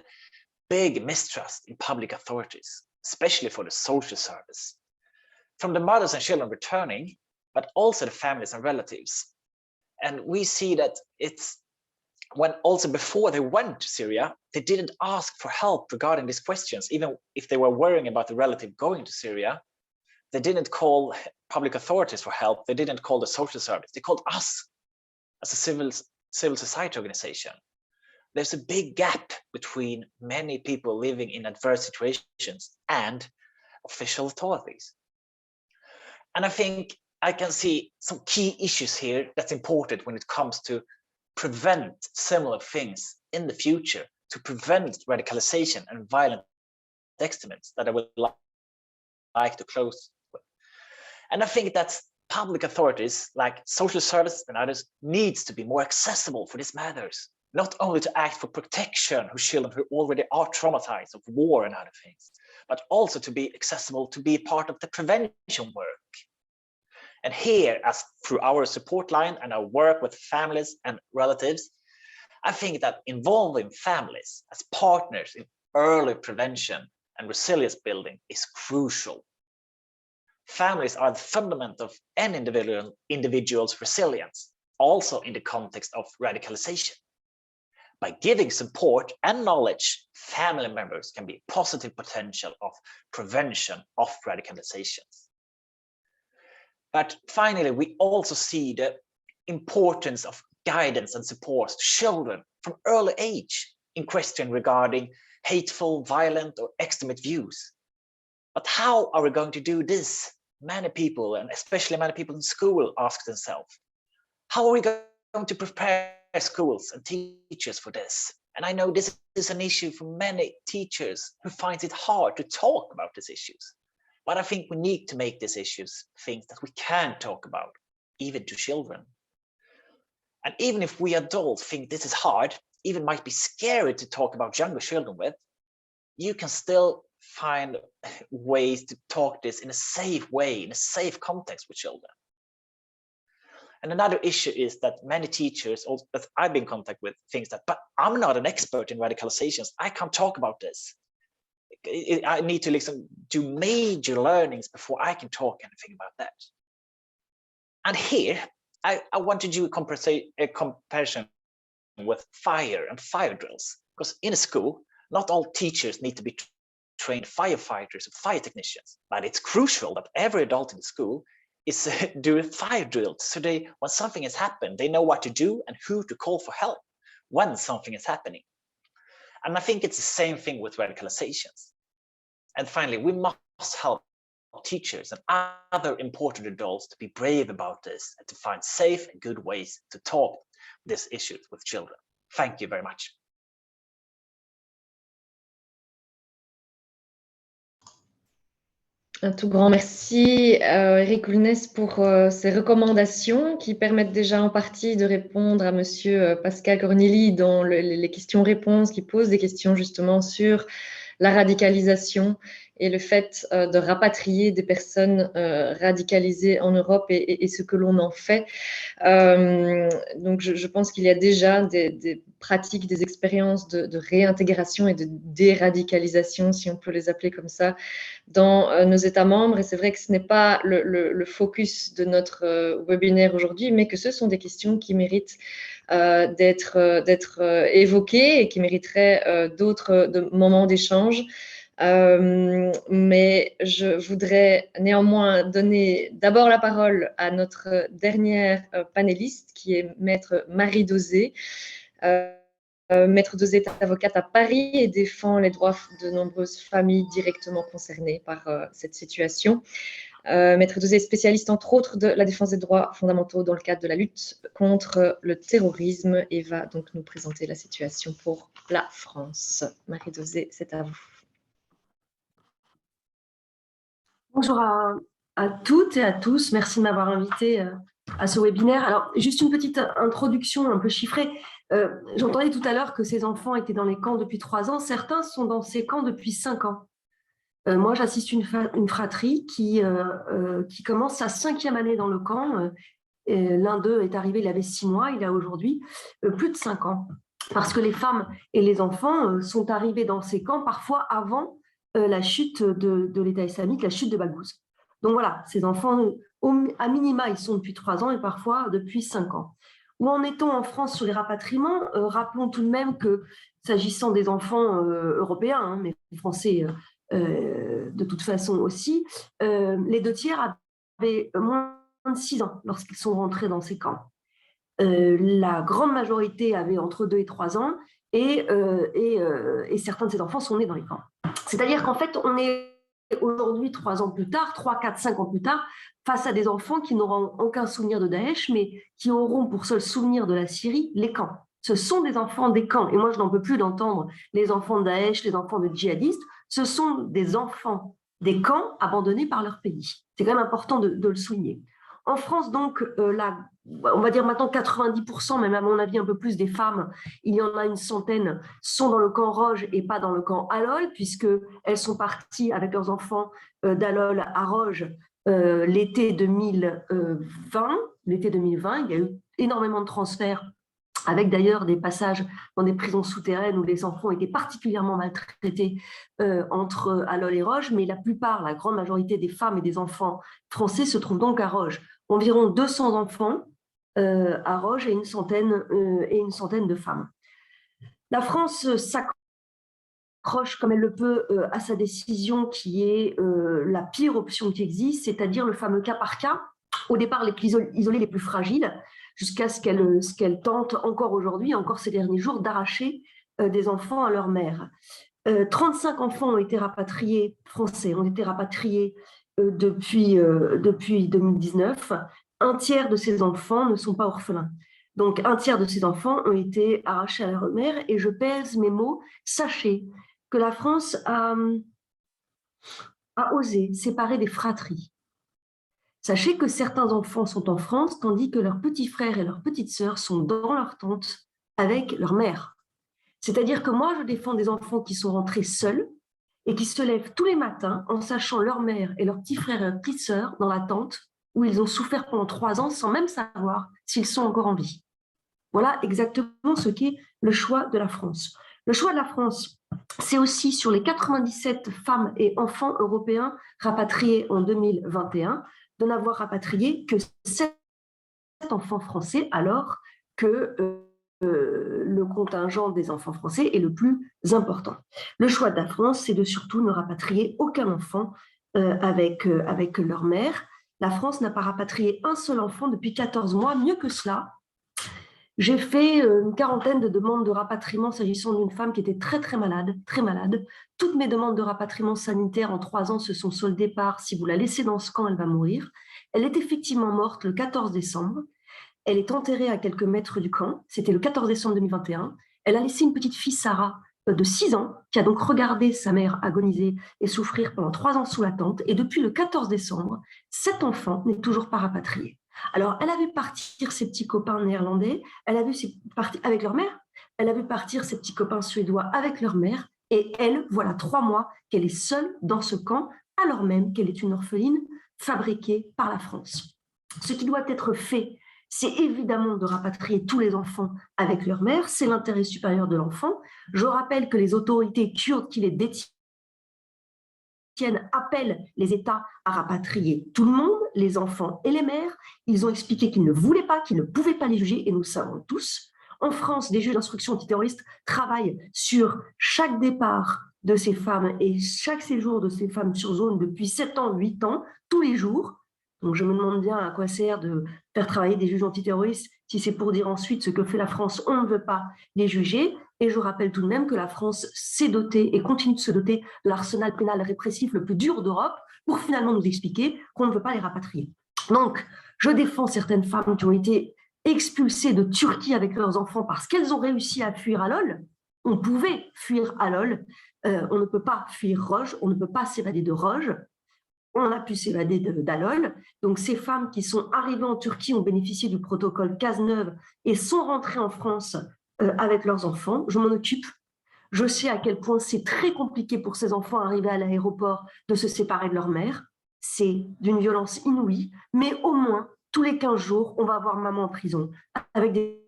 big mistrust in public authorities, especially for the social service, from the mothers and children returning, but also the families and relatives. And we see that it's when also before they went to Syria, they didn't ask for help regarding these questions. Even if they were worrying about the relative going to Syria, they didn't call public authorities for help. They didn't call the social service. They called us as a civil society organization. There's a big gap between many people living in adverse situations and official authorities. And I think I can see some key issues here that's important when it comes to prevent similar things in the future, to prevent radicalization and violent extremism, that I would like to close with. And I think that public authorities like social service and others needs to be more accessible for these matters, not only to act for protection of children who already are traumatized of war and other things, but also to be accessible to be part of the prevention work. And here, as through our support line and our work with families and relatives, I think that involving families as partners in early prevention and resilience building is crucial. Families are the fundament of any individual's resilience. also in the context of radicalization. By giving support and knowledge, family members can be a positive potential of prevention of radicalizations. But finally, we also see the importance of guidance and support to children from early age in question regarding hateful, violent, or extremist views. But how are we going to do this? Many people, and especially many people in school, ask themselves, how are we going to prepare schools and teachers for this? And I know this is an issue for many teachers who find it hard to talk about these issues. But I think we need to make these issues things that we can talk about, even to children. And even if we adults think this is hard, even might be scary to talk about younger children with, you can still find ways to talk this in a safe way, in a safe context with children. And another issue is that many teachers that I've been in contact with think that, but I'm not an expert in radicalizations. I can't talk about this. I need to do major learnings before I can talk anything about that. And here, I want to do a comparison with fire and fire drills. Because in a school, not all teachers need to be trained firefighters or fire technicians. But it's crucial that every adult in the school is doing fire drills. So when something has happened, they know what to do and who to call for help when something is happening. And I think it's the same thing with radicalizations. And finally, we must help teachers and other important adults to be brave about this and to find safe and good ways to talk these issues with children. Thank you very much. Un tout grand merci, Eric Oulness, pour ces recommandations qui permettent déjà en partie de répondre à Monsieur Pascal Cornili dans les questions-réponses, qui posent des questions justement sur la radicalisation et le fait de rapatrier des personnes radicalisées en Europe et ce que l'on en fait. Donc, je pense qu'il y a déjà des pratiques, des expériences de réintégration et de déradicalisation, si on peut les appeler comme ça, dans nos États membres. Et c'est vrai que ce n'est pas le focus de notre webinaire aujourd'hui, mais que ce sont des questions qui méritent d'être évoquées et qui mériteraient d'autres moments d'échange. Mais je voudrais néanmoins donner d'abord la parole à notre dernière panéliste, qui est Maître Marie Dauzé. Maître Dauzé est avocate à Paris et défend les droits de nombreuses familles directement concernées par cette situation. Maître Dauzé est spécialiste, entre autres, de la défense des droits fondamentaux dans le cadre de la lutte contre le terrorisme et va donc nous présenter la situation pour la France. Marie Dauzé, c'est à vous. Bonjour à toutes et à tous. Merci de m'avoir invité à ce webinaire. Alors, juste une petite introduction un peu chiffrée. J'entendais tout à l'heure que ces enfants étaient dans les camps depuis 3 ans. Certains sont dans ces camps depuis 5 ans. Moi, j'assiste une fratrie qui commence sa 5e année dans le camp. L'un d'eux est arrivé, il avait 6 mois, il a aujourd'hui plus de 5 ans. Parce que les femmes et les enfants sont arrivés dans ces camps parfois avant la chute de l'État islamique, la chute de Baghouz. Donc voilà, ces enfants, à minima, ils sont depuis 3 ans et parfois depuis 5 ans. Où en est-on en France sur les rapatriements? Rappelons tout de même que, s'agissant des enfants européens, mais français de toute façon aussi, les 2/3 avaient moins de 6 ans lorsqu'ils sont rentrés dans ces camps. La grande majorité avait entre 2 et 3 ans et certains de ces enfants sont nés dans les camps. C'est-à-dire qu'en fait, on est aujourd'hui 3 ans plus tard, 3, 4, 5 ans plus tard, face à des enfants qui n'auront aucun souvenir de Daesh, mais qui auront pour seul souvenir de la Syrie les camps. Ce sont des enfants des camps. Et moi, je n'en peux plus d'entendre les enfants de Daesh, les enfants de djihadistes. Ce sont des enfants des camps abandonnés par leur pays. C'est quand même important de le souligner. En France, donc, on va dire maintenant 90%, même à mon avis un peu plus, des femmes, il y en a une centaine, sont dans le camp Roj et pas dans le camp Al-Hol, puisqu'elles sont parties avec leurs enfants d'Al-Hol à Roj l'été 2020. L'été 2020, il y a eu énormément de transferts, avec d'ailleurs des passages dans des prisons souterraines où les enfants étaient particulièrement maltraités entre Al-Hol et Roj, mais la grande majorité des femmes et des enfants français se trouvent donc à Roj. Environ 200 enfants à Roj et une centaine de femmes. La France s'accroche comme elle le peut à sa décision qui est la pire option qui existe, c'est-à-dire le fameux cas par cas. Au départ, isoler les plus fragiles, jusqu'à ce qu'elle tente encore aujourd'hui, encore ces derniers jours, d'arracher des enfants à leur mère. 35 enfants ont été rapatriés, français, ont été rapatriés depuis 2019. Un tiers de ces enfants ne sont pas orphelins. Donc, un tiers de ces enfants ont été arrachés à leur mère. Et je pèse mes mots. Sachez que la France a osé séparer des fratries. Sachez que certains enfants sont en France, tandis que leurs petits frères et leurs petites sœurs sont dans leur tente avec leur mère. C'est-à-dire que moi, je défends des enfants qui sont rentrés seuls et qui se lèvent tous les matins en sachant leur mère et leurs petits frères et leurs petites sœurs dans la tente où ils ont souffert pendant 3 ans sans même savoir s'ils sont encore en vie. Voilà exactement ce qu'est le choix de la France. Le choix de la France, c'est aussi sur les 97 femmes et enfants européens rapatriés en 2021, de n'avoir rapatrié que 7 enfants français, alors que le contingent des enfants français est le plus important. Le choix de la France, c'est de surtout ne rapatrier aucun enfant avec leur mère. La France n'a pas rapatrié un seul enfant depuis 14 mois. Mieux que cela, j'ai fait une quarantaine de demandes de rapatriement s'agissant d'une femme qui était très malade, très malade. Toutes mes demandes de rapatriement sanitaire en 3 ans se sont soldées par « si vous la laissez dans ce camp, elle va mourir ». Elle est effectivement morte le 14 décembre. Elle est enterrée à quelques mètres du camp. C'était le 14 décembre 2021. Elle a laissé une petite fille, Sarah, de 6 ans, qui a donc regardé sa mère agoniser et souffrir pendant 3 ans sous la tente. Et depuis le 14 décembre, cet enfant n'est toujours pas rapatrié. Alors, elle a vu partir ses petits copains néerlandais, elle a vu partir avec leur mère, elle a vu partir ses petits copains suédois avec leur mère, et elle, voilà 3 mois qu'elle est seule dans ce camp, alors même qu'elle est une orpheline fabriquée par la France. Ce qui doit être fait, c'est évidemment de rapatrier tous les enfants avec leur mère, c'est l'intérêt supérieur de l'enfant. Je rappelle que les autorités kurdes qui les détiennent appellent les États à rapatrier tout le monde, les enfants et les mères. Ils ont expliqué qu'ils ne voulaient pas, qu'ils ne pouvaient pas les juger, et nous le savons tous. En France, des juges d'instruction antiterroriste travaillent sur chaque départ de ces femmes et chaque séjour de ces femmes sur zone depuis 7 ans, 8 ans, tous les jours. Donc je me demande bien à quoi sert de faire travailler des juges antiterroristes si c'est pour dire ensuite ce que fait la France, on ne veut pas les juger. Et je rappelle tout de même que la France s'est dotée et continue de se doter de l'arsenal pénal répressif le plus dur d'Europe pour finalement nous expliquer qu'on ne veut pas les rapatrier. Donc, je défends certaines femmes qui ont été expulsées de Turquie avec leurs enfants parce qu'elles ont réussi à fuir Alol. On pouvait fuir Alol, on ne peut pas fuir Roj, on ne peut pas s'évader de Roj. On a pu s'évader d'Alol. Donc, ces femmes qui sont arrivées en Turquie ont bénéficié du protocole Cazeneuve et sont rentrées en France avec leurs enfants. Je m'en occupe. Je sais à quel point c'est très compliqué pour ces enfants arrivés à l'aéroport de se séparer de leur mère. C'est d'une violence inouïe, mais au moins, tous les 15 jours, on va avoir maman en prison avec des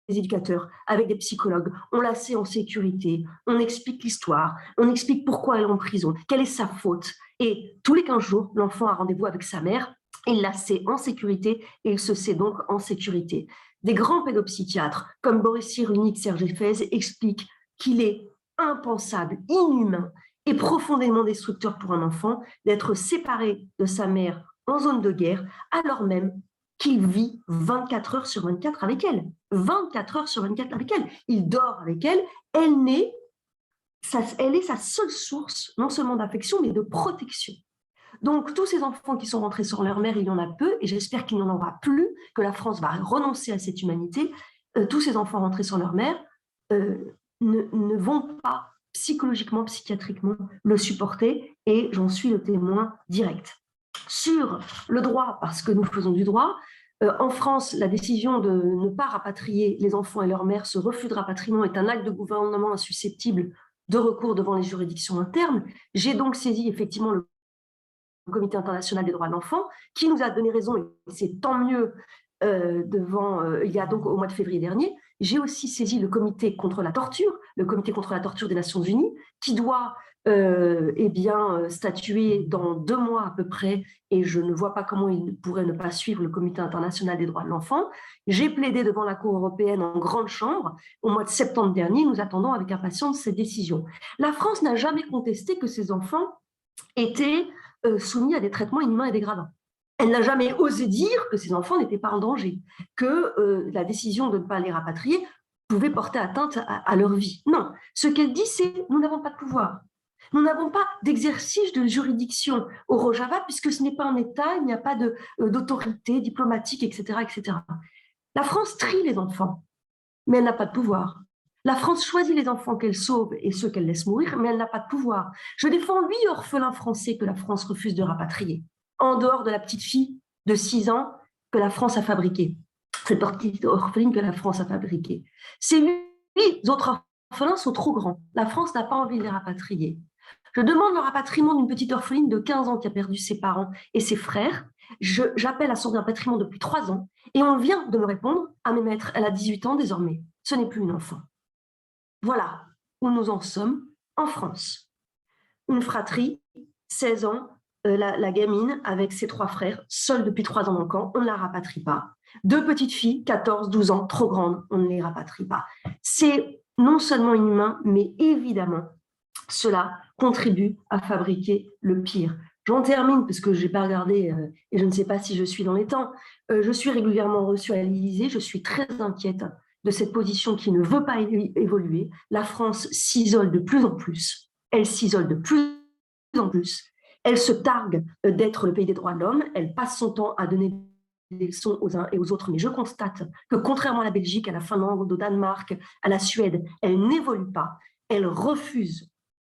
éducateurs, avec des psychologues. On la sait en sécurité, on explique l'histoire, on explique pourquoi elle est en prison, quelle est sa faute. Et tous les 15 jours, l'enfant a rendez-vous avec sa mère, il la sait en sécurité et il se sait donc en sécurité. Des grands pédopsychiatres comme Boris Cyrulnik, Serge Efez expliquent qu'il est impensable, inhumain et profondément destructeur pour un enfant d'être séparé de sa mère en zone de guerre alors même qu'il vit 24 heures sur 24 avec elle. 24 heures sur 24 avec elle. Il dort avec elle. Elle est sa seule source, non seulement d'affection, mais de protection. Donc, tous ces enfants qui sont rentrés sur leur mère, il y en a peu, et j'espère qu'il n'y en aura plus, que la France va renoncer à cette humanité. Tous ces enfants rentrés sur leur mère ne vont pas psychologiquement, psychiatriquement le supporter, et j'en suis le témoin direct. Sur le droit, parce que nous faisons du droit, en France, la décision de ne pas rapatrier les enfants et leurs mères, ce refus de rapatriement est un acte de gouvernement insusceptible de recours devant les juridictions internes. J'ai donc saisi effectivement le Comité international des droits de l'enfant, qui nous a donné raison, et c'est tant mieux, il y a donc au mois de février dernier. J'ai aussi saisi le Comité contre la torture, le Comité contre la torture des Nations Unies, qui doit statué dans 2 mois à peu près, et je ne vois pas comment il pourrait ne pas suivre le Comité international des droits de l'enfant. J'ai plaidé devant la Cour européenne en grande chambre au mois de septembre dernier. Nous attendons avec impatience cette décision. La France n'a jamais contesté que ces enfants étaient soumis à des traitements inhumains et dégradants. Elle n'a jamais osé dire que ces enfants n'étaient pas en danger, que la décision de ne pas les rapatrier pouvait porter atteinte à leur vie. Non, ce qu'elle dit, c'est « nous n'avons pas de pouvoir ». Nous n'avons pas d'exercice de juridiction au Rojava puisque ce n'est pas un État, il n'y a pas d'autorité diplomatique, etc., etc. La France trie les enfants, mais elle n'a pas de pouvoir. La France choisit les enfants qu'elle sauve et ceux qu'elle laisse mourir, mais elle n'a pas de pouvoir. Je défends 8 orphelins français que la France refuse de rapatrier, en dehors de la petite fille de 6 ans que la France a fabriquée. Cette petite orpheline que la France a fabriquée. Ces 8 autres orphelins sont trop grands. La France n'a pas envie de les rapatrier. Je demande le rapatriement d'une petite orpheline de 15 ans qui a perdu ses parents et ses frères. J'appelle à son rapatriement depuis 3 ans et on vient de me répondre « Ah mais maître, elle a 18 ans désormais, ce n'est plus une enfant ». Voilà où nous en sommes en France. Une fratrie, 16 ans, la gamine avec ses 3 frères, seule depuis 3 ans dans le camp, on ne la rapatrie pas. 2 petites filles, 14, 12 ans, trop grandes, on ne les rapatrie pas. C'est non seulement inhumain, mais évidemment, cela contribue à fabriquer le pire. J'en termine parce que je n'ai pas regardé et je ne sais pas si je suis dans les temps. Je suis régulièrement reçue à l'Élysée, je suis très inquiète de cette position qui ne veut pas évoluer. La France s'isole de plus en plus, elle s'isole de plus en plus, elle se targue d'être le pays des droits de l'homme, elle passe son temps à donner des leçons aux uns et aux autres, mais je constate que contrairement à la Belgique, à la Finlande, au Danemark, à la Suède, elle n'évolue pas, elle refuse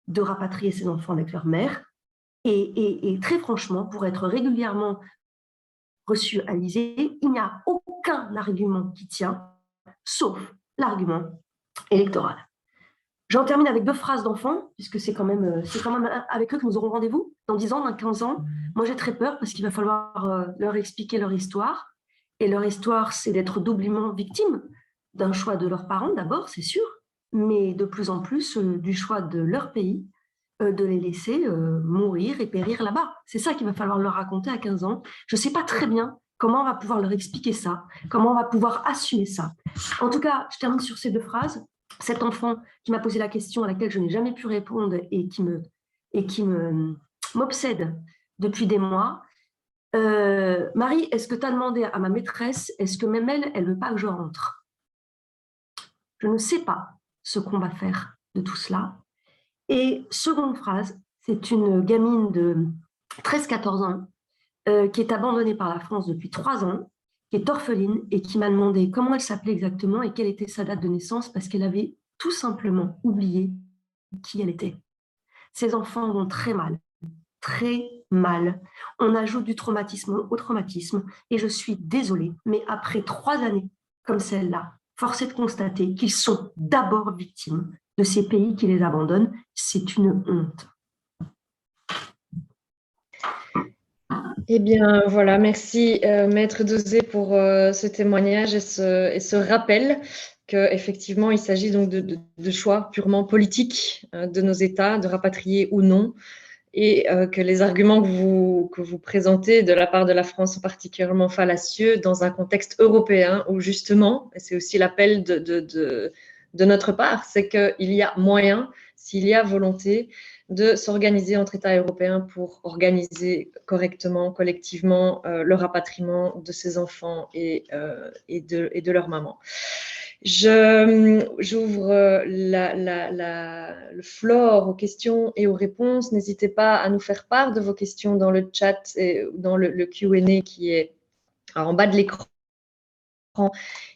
de rapatrier ses enfants avec leur mère. Et très franchement, pour être régulièrement reçu à l'Élysée, il n'y a aucun argument qui tient, sauf l'argument électoral. J'en termine avec 2 phrases d'enfants, puisque c'est quand même avec eux que nous aurons rendez-vous dans 10 ans, dans 15 ans. Moi, j'ai très peur parce qu'il va falloir leur expliquer leur histoire. Et leur histoire, c'est d'être doublement victime d'un choix de leurs parents, d'abord, c'est sûr, mais de plus en plus du choix de leur pays, de les laisser mourir et périr là-bas. C'est ça qu'il va falloir leur raconter à 15 ans. Je ne sais pas très bien comment on va pouvoir leur expliquer ça, comment on va pouvoir assumer ça. En tout cas, je termine sur ces 2 phrases. Cet enfant qui m'a posé la question à laquelle je n'ai jamais pu répondre et qui m'obsède depuis des mois. Marie, est-ce que tu as demandé à ma maîtresse, est-ce que même elle ne veut pas que je rentre? Je ne sais pas ce qu'on va faire de tout cela. Et seconde phrase, c'est une gamine de 13-14 ans qui est abandonnée par la France depuis 3 ans, qui est orpheline et qui m'a demandé comment elle s'appelait exactement et quelle était sa date de naissance parce qu'elle avait tout simplement oublié qui elle était. Ces enfants vont très mal, très mal. On ajoute du traumatisme au traumatisme et je suis désolée, mais après 3 années comme celle-là, force est de constater qu'ils sont d'abord victimes de ces pays qui les abandonnent. C'est une honte. Eh bien, voilà, merci Maître Dosé pour ce témoignage et ce rappel qu'effectivement, il s'agit donc de choix purement politiques de nos États, de rapatrier ou non, et que les arguments que vous présentez de la part de la France sont particulièrement fallacieux dans un contexte européen où justement, et c'est aussi l'appel de notre part, c'est qu'il y a moyen, s'il y a volonté, de s'organiser entre États européens pour organiser correctement, collectivement, le rapatriement de ces enfants et de leur maman. J'ouvre le floor aux questions et aux réponses. N'hésitez pas à nous faire part de vos questions dans le chat et dans le Q&A qui est en bas de l'écran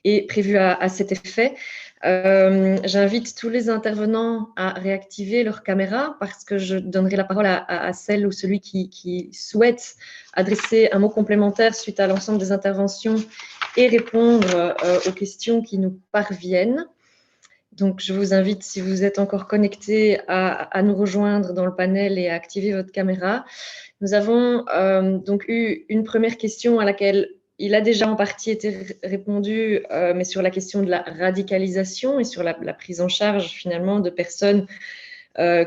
et prévu à cet effet. J'invite tous les intervenants à réactiver leur caméra parce que je donnerai la parole à celle ou celui qui souhaite adresser un mot complémentaire suite à l'ensemble des interventions et répondre aux questions qui nous parviennent. Donc, je vous invite, si vous êtes encore connectés, à nous rejoindre dans le panel et à activer votre caméra. Nous avons donc eu une première question à laquelle il a déjà en partie été répondu, mais sur la question de la radicalisation et sur la prise en charge finalement de personnes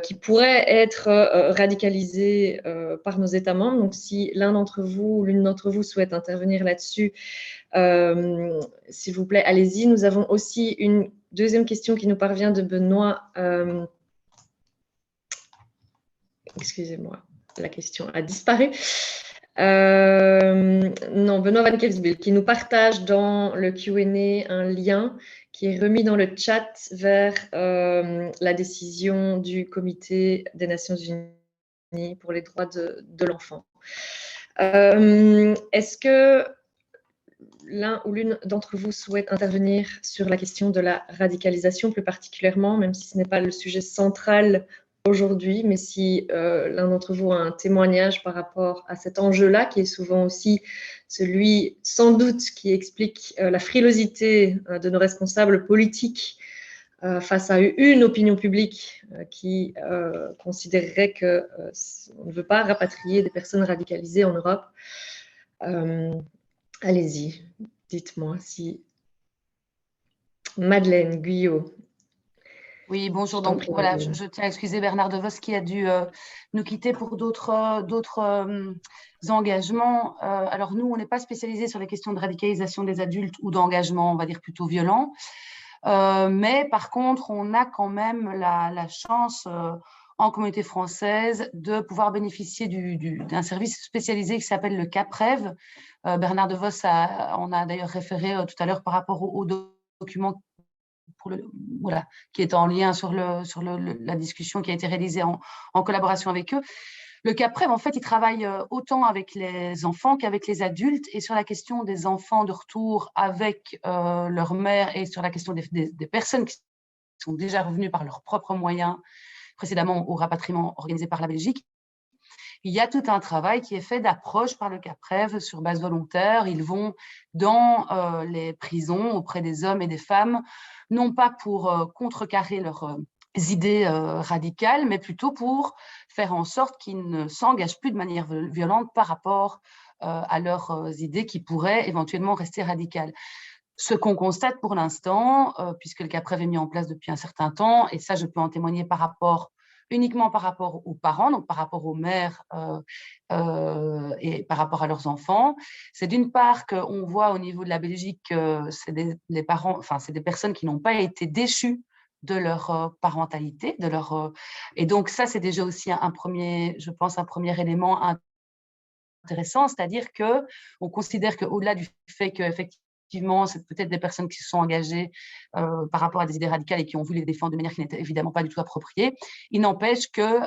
qui pourraient être radicalisés par nos États membres. Donc, si l'un d'entre vous ou l'une d'entre vous souhaite intervenir là-dessus, s'il vous plaît, allez-y. Nous avons aussi une deuxième question qui nous parvient de Benoît. Excusez-moi, la question a disparu. Non, Benoît Van Kelsbill, qui nous partage dans le Q&A un lien qui est remis dans le chat vers la décision du Comité des Nations Unies pour les droits de l'enfant. Est-ce que l'un ou l'une d'entre vous souhaite intervenir sur la question de la radicalisation plus particulièrement, même si ce n'est pas le sujet central aujourd'hui, mais si l'un d'entre vous a un témoignage par rapport à cet enjeu-là, qui est souvent aussi celui, sans doute, qui explique la frilosité de nos responsables politiques face à une opinion publique qui considérerait qu'on ne veut pas rapatrier des personnes radicalisées en Europe. Allez-y, dites-moi si... Madeleine Guyot. Oui, bonjour. Donc voilà, je tiens à excuser Bernard DeVos qui a dû nous quitter pour d'autres engagements. Alors nous, on n'est pas spécialisés sur les questions de radicalisation des adultes ou d'engagement, on va dire plutôt violent. Mais par contre, on a quand même la chance en communauté française de pouvoir bénéficier d'un service spécialisé qui s'appelle le CAPREV. Bernard DeVos on a d'ailleurs référé tout à l'heure par rapport au document qui est en lien sur la discussion qui a été réalisée en collaboration avec eux. Le CAPREV, en fait, il travaille autant avec les enfants qu'avec les adultes, et sur la question des enfants de retour avec leur mère et sur la question des personnes qui sont déjà revenues par leurs propres moyens précédemment au rapatriement organisé par la Belgique. Il y a tout un travail qui est fait d'approche par le CAPREV sur base volontaire. Ils vont dans les prisons auprès des hommes et des femmes, non pas pour contrecarrer leurs idées radicales, mais plutôt pour faire en sorte qu'ils ne s'engagent plus de manière violente par rapport à leurs idées qui pourraient éventuellement rester radicales. Ce qu'on constate pour l'instant, puisque le CAPREV est mis en place depuis un certain temps, et ça je peux en témoigner uniquement par rapport aux parents, donc par rapport aux mères et par rapport à leurs enfants, c'est d'une part qu'on voit au niveau de la Belgique que c'est des personnes qui n'ont pas été déchues de leur parentalité, et donc ça c'est déjà aussi un premier élément intéressant, c'est-à-dire qu'on considère qu'au-delà du fait qu'effectivement c'est peut-être des personnes qui se sont engagées par rapport à des idées radicales et qui ont voulu les défendre de manière qui n'était évidemment pas du tout appropriée. Il n'empêche que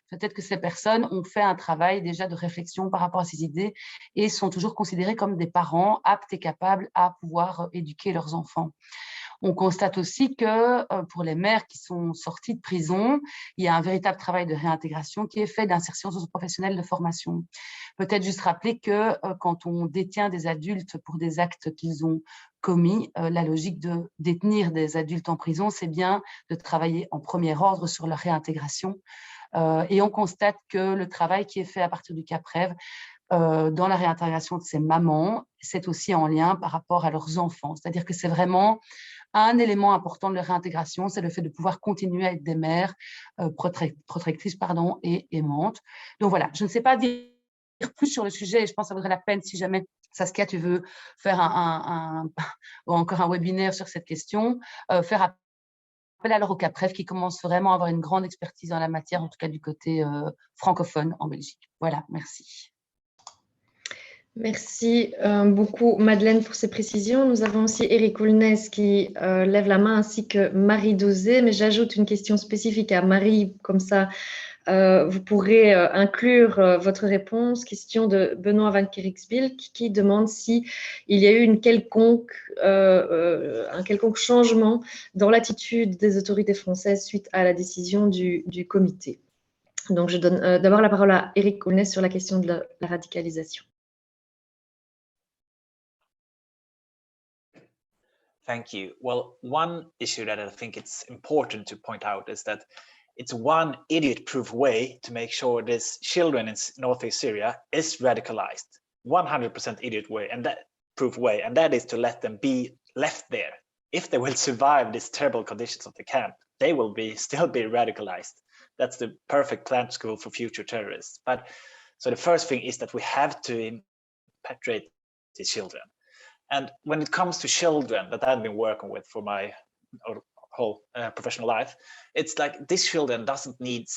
peut-être que ces personnes ont fait un travail déjà de réflexion par rapport à ces idées et sont toujours considérées comme des parents aptes et capables à pouvoir éduquer leurs enfants. On constate aussi que pour les mères qui sont sorties de prison, il y a un véritable travail de réintégration qui est fait d'insertion socio-professionnelle de formation. Peut-être juste rappeler que quand on détient des adultes pour des actes qu'ils ont commis, la logique de détenir des adultes en prison, c'est bien de travailler en premier ordre sur leur réintégration. Et on constate que le travail qui est fait à partir du CAPREV dans la réintégration de ces mamans, c'est aussi en lien par rapport à leurs enfants. C'est-à-dire que c'est vraiment un élément important de leur réintégration, c'est le fait de pouvoir continuer à être des mères protectrices et aimantes. Donc voilà, je ne sais pas dire plus sur le sujet et je pense que ça vaudrait la peine si jamais Saskia, tu veux faire encore un webinaire sur cette question, faire appel alors au CAPREV qui commence vraiment à avoir une grande expertise dans la matière, en tout cas du côté francophone en Belgique. Voilà, merci. Merci beaucoup Madeleine pour ces précisions. Nous avons aussi Eric Oulnès qui lève la main ainsi que Marie Dosé, mais j'ajoute une question spécifique à Marie, comme ça vous pourrez inclure votre réponse. Question de Benoît Van Keriksbill qui demande si il y a eu un quelconque changement dans l'attitude des autorités françaises suite à la décision du comité. Donc je donne d'abord la parole à Eric Oulnès sur la question de la radicalisation. Thank you. Well, one issue that I think it's important to point out is that it's one idiot-proof way to make sure this children in northeast Syria is radicalized. 100% idiot way, and that proof way, and that is to let them be left there if they will survive these terrible conditions of the camp, they will still be radicalized. That's the perfect plant school for future terrorists. But so the first thing is that we have to repatriate these children. And when it comes to children that I've been working with for my whole professional life, it's like these children doesn't need,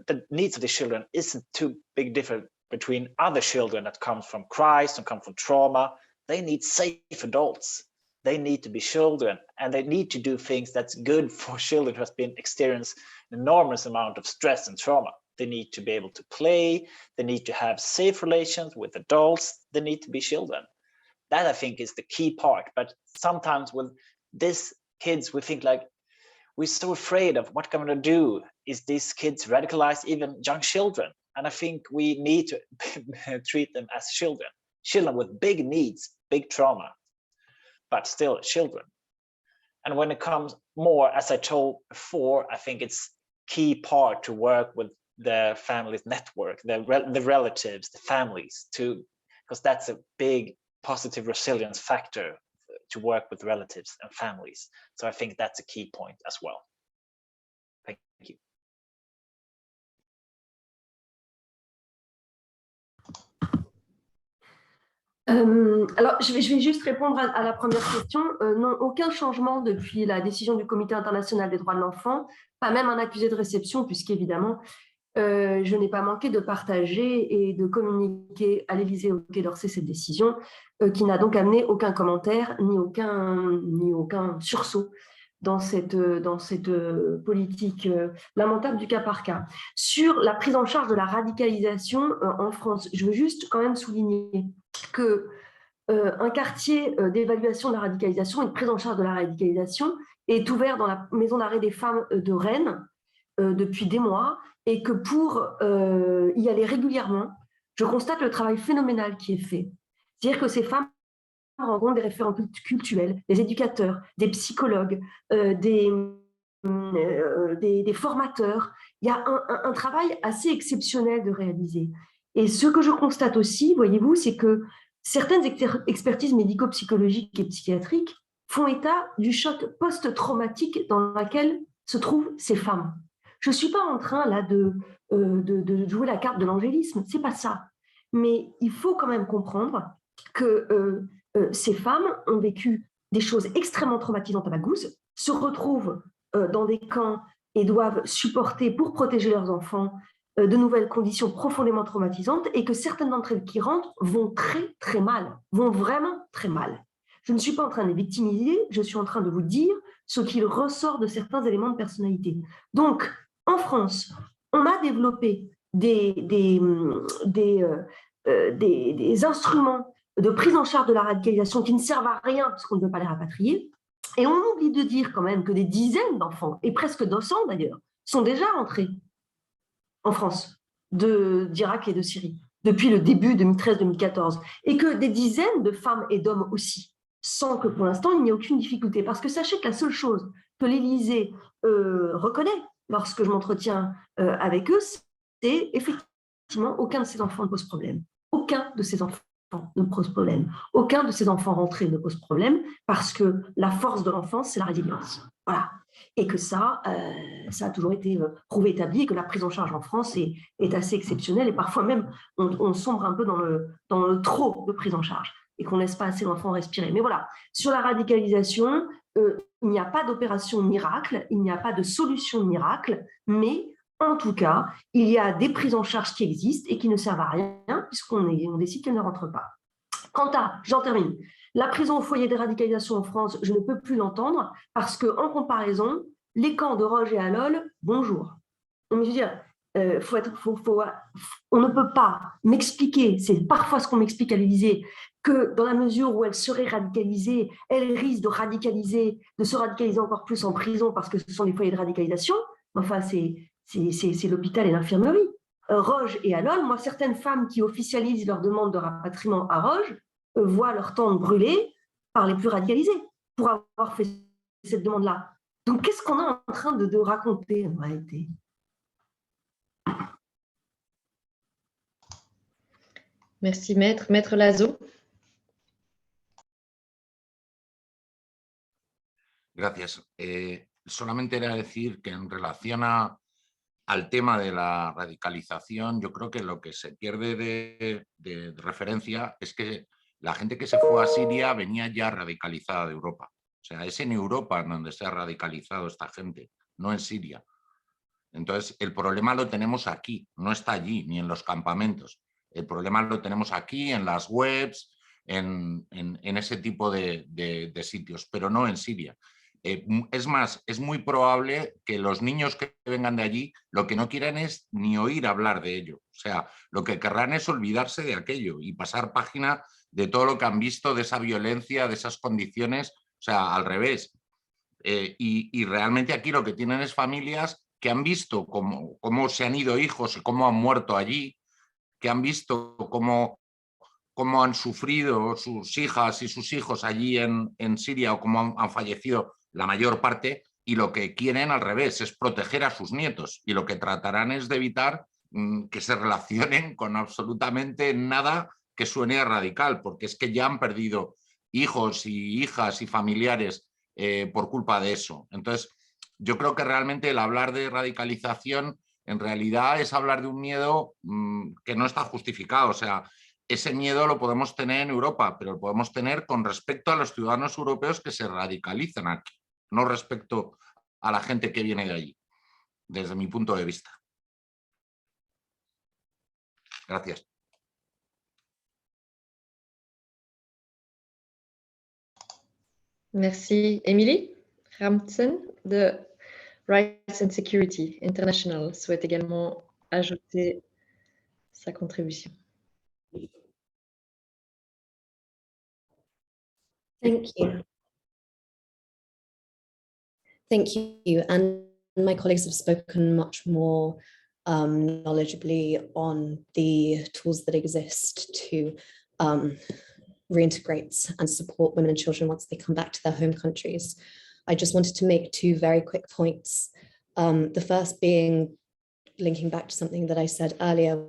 the needs of these children isn't too big different between other children that come from crisis and come from trauma. They need safe adults. They need to be children, and they need to do things that's good for children who has been experienced an enormous amount of stress and trauma. They need to be able to play. They need to have safe relations with adults. They need to be children. That, I think, is the key part. But sometimes with these kids, we think like, we're so afraid of what I'm going to do. Is these kids radicalized, even young children? And I think we need to treat them as children. Children with big needs, big trauma, but still children. And when it comes more, as I told before, I think it's key part to work with the family's network, the relatives, the families, because that's a big positive resilience factor to work with relatives and families. So I think that's a key point as well. Thank you. Alors, je vais juste répondre à la première question. Non, aucun changement depuis la décision du Comité international des droits de l'enfant, pas même un accusé de réception, puisqu'évidemment, je n'ai pas manqué de partager et de communiquer à l'Élysée au Quai d'Orsay cette décision, qui n'a donc amené aucun commentaire ni aucun sursaut dans cette politique lamentable du cas par cas. Sur la prise en charge de la radicalisation en France, je veux juste quand même souligner qu'un quartier d'évaluation de la radicalisation et de prise en charge de la radicalisation est ouvert dans la maison d'arrêt des femmes de Rennes depuis des mois, et que pour y aller régulièrement, je constate le travail phénoménal qui est fait. C'est-à-dire que ces femmes rencontrent des référents cultuels, des éducateurs, des psychologues, des formateurs. Il y a un travail assez exceptionnel de réaliser. Et ce que je constate aussi, voyez-vous, c'est que certaines expertises médico-psychologiques et psychiatriques font état du choc post-traumatique dans lequel se trouvent ces femmes. Je ne suis pas en train là de jouer la carte de l'angélisme, ce n'est pas ça. Mais il faut quand même comprendre que ces femmes ont vécu des choses extrêmement traumatisantes à la gousse, se retrouvent dans des camps et doivent supporter, pour protéger leurs enfants, de nouvelles conditions profondément traumatisantes, et que certaines d'entre elles qui rentrent vont très très mal, vont vraiment très mal. Je ne suis pas en train de les victimiser, je suis en train de vous dire ce qu'il ressort de certains éléments de personnalité. Donc, en France, on a développé des instruments de prise en charge de la radicalisation qui ne servent à rien parce qu'on ne veut pas les rapatrier. Et on oublie de dire quand même que des dizaines d'enfants, et presque 200 d'ailleurs, sont déjà rentrés en France d'Irak et de Syrie depuis le début 2013-2014, et que des dizaines de femmes et d'hommes aussi, sans que pour l'instant il n'y ait aucune difficulté. Parce que sachez que la seule chose que l'Élysée reconnaît lorsque je m'entretiens avec eux, c'est effectivement aucun de ces enfants ne pose problème. Aucun de ces enfants ne pose problème. Aucun de ces enfants rentrés ne pose problème, parce que la force de l'enfance, c'est la résilience. Voilà. Et que ça a toujours été prouvé, établi, et que la prise en charge en France est assez exceptionnelle, et parfois même on sombre un peu dans le trop de prise en charge, et qu'on ne laisse pas assez l'enfant respirer. Mais voilà, sur la radicalisation, il n'y a pas d'opération miracle, il n'y a pas de solution miracle, mais en tout cas, il y a des prises en charge qui existent et qui ne servent à rien puisqu'on décide qu'elles ne rentrent pas. Quant à, j'en termine, la prison au foyer de radicalisation en France, je ne peux plus l'entendre parce qu'en comparaison, les camps de Roche et Allol, bonjour. Je veux dire, on ne peut pas m'expliquer, c'est parfois ce qu'on m'explique à l'Élysée, que dans la mesure où elle serait radicalisée, elle risque de se radicaliser encore plus en prison parce que ce sont des foyers de radicalisation. Enfin, c'est l'hôpital et l'infirmerie. Roche et Allol, moi, certaines femmes qui officialisent leur demande de rapatriement à Roche voient leur tente brûler par les plus radicalisés pour avoir fait cette demande-là. Donc, qu'est-ce qu'on est en train de raconter en réalité ? Merci, Maître. Maître Lazo. Gracias. Solamente era decir que en relación al tema de la radicalización, yo creo que lo que se pierde de referencia es que la gente que se fue a Siria venía ya radicalizada de Europa. O sea, es en Europa donde se ha radicalizado esta gente, no en Siria. Entonces, el problema lo tenemos aquí, no está allí, ni en los campamentos. El problema lo tenemos aquí, en las webs, en ese tipo de sitios, pero no en Siria. Es más, es muy probable que los niños que vengan de allí lo que no quieran es ni oír hablar de ello. O sea, lo que querrán es olvidarse de aquello y pasar página de todo lo que han visto, de esa violencia, de esas condiciones, o sea, al revés. Y realmente aquí lo que tienen es familias que han visto cómo se han ido hijos y cómo han muerto allí, que han visto cómo han sufrido sus hijas y sus hijos allí en Siria o cómo han fallecido la mayor parte, y lo que quieren al revés es proteger a sus nietos, y lo que tratarán es de evitar que se relacionen con absolutamente nada que suene a radical, porque es que ya han perdido hijos y hijas y familiares por culpa de eso. Entonces, yo creo que realmente el hablar de radicalización en realidad es hablar de un miedo que no está justificado. O sea, ese miedo lo podemos tener en Europa, pero lo podemos tener con respecto a los ciudadanos europeos que se radicalizan aquí, no respecto a la gente que viene de allí, desde mi punto de vista. Gracias. Merci. Émilie Ramtzen de Rights and Security International souhaite également ajouter sa contribution. Thank you. Thank you. And my colleagues have spoken much more knowledgeably on the tools that exist to reintegrate and support women and children once they come back to their home countries. I just wanted to make two very quick points. The first being linking back to something that I said earlier,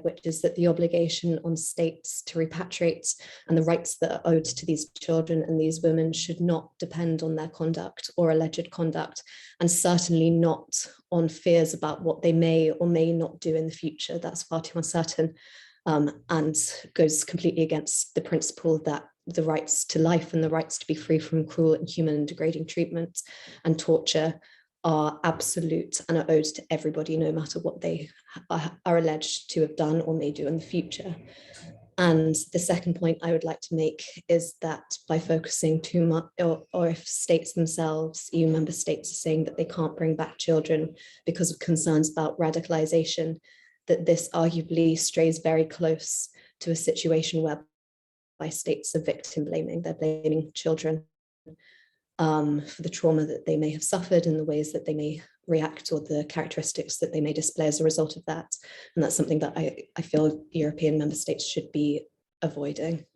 which is that the obligation on states to repatriate and the rights that are owed to these children and these women should not depend on their conduct or alleged conduct, and certainly not on fears about what they may or may not do in the future. That's far too uncertain and goes completely against the principle that the rights to life and the rights to be free from cruel, inhuman and degrading treatment and torture are absolute and are owed to everybody, no matter what they are alleged to have done or may do in the future. And the second point I would like to make is that by focusing too much, or if states themselves, EU member states, are saying that they can't bring back children because of concerns about radicalization, that this arguably strays very close to a situation whereby states are victim blaming. They're blaming children for the trauma that they may have suffered and the ways that they may react or the characteristics that they may display as a result of that. And that's something that I feel European member states should be avoiding.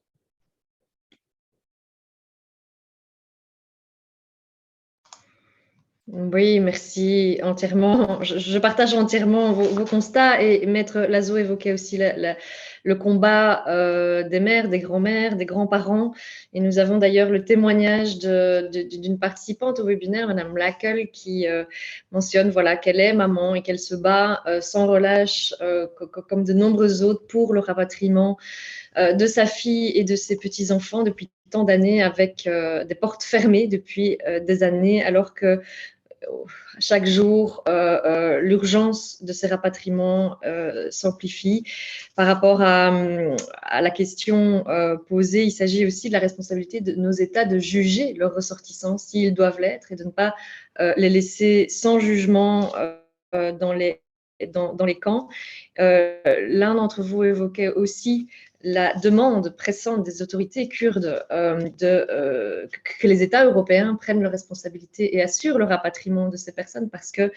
Oui, merci entièrement. Je partage entièrement vos constats, et Maître Lazo évoquait aussi le combat des mères, des grands-mères, des grands-parents. Et nous avons d'ailleurs le témoignage d'une participante au webinaire, Madame Lackel, qui mentionne qu'elle est maman et qu'elle se bat sans relâche, comme de nombreux autres, pour le rapatriement de sa fille et de ses petits-enfants depuis tant d'années, avec des portes fermées depuis des années, alors que chaque jour, l'urgence de ces rapatriements s'amplifie. Par rapport à la question posée, il s'agit aussi de la responsabilité de nos États de juger leurs ressortissants s'ils doivent l'être, et de ne pas les laisser sans jugement dans les camps. L'un d'entre vous évoquait aussi la demande pressante des autorités kurdes que les États européens prennent leurs responsabilités et assurent le rapatriement de ces personnes, parce que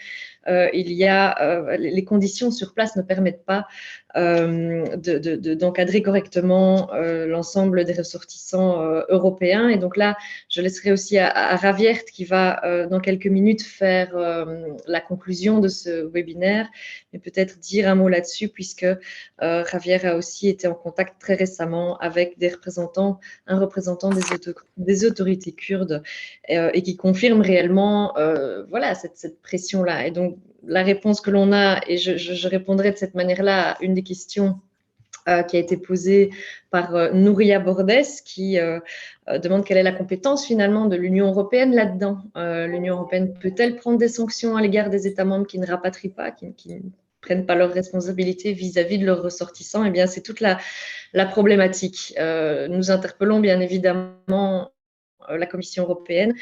les conditions sur place ne permettent pas d'encadrer correctement l'ensemble des ressortissants européens. Et donc là, je laisserai aussi à Raviert, qui va dans quelques minutes faire la conclusion de ce webinaire, mais peut-être dire un mot là-dessus, puisque Raviert a aussi été en contact très récemment avec un représentant des autorités kurdes et qui confirme réellement voilà, cette pression-là. Et donc, la réponse que l'on a, et je répondrai de cette manière-là à une des questions qui a été posée par Nouria Bordes, qui demande quelle est la compétence finalement de l'Union européenne là-dedans. L'Union européenne peut-elle prendre des sanctions à l'égard des États membres qui ne rapatrient pas, qui ne prennent pas leurs responsabilités vis-à-vis de leurs ressortissants? Eh bien, c'est toute la problématique. Nous interpellons bien évidemment la Commission européenne,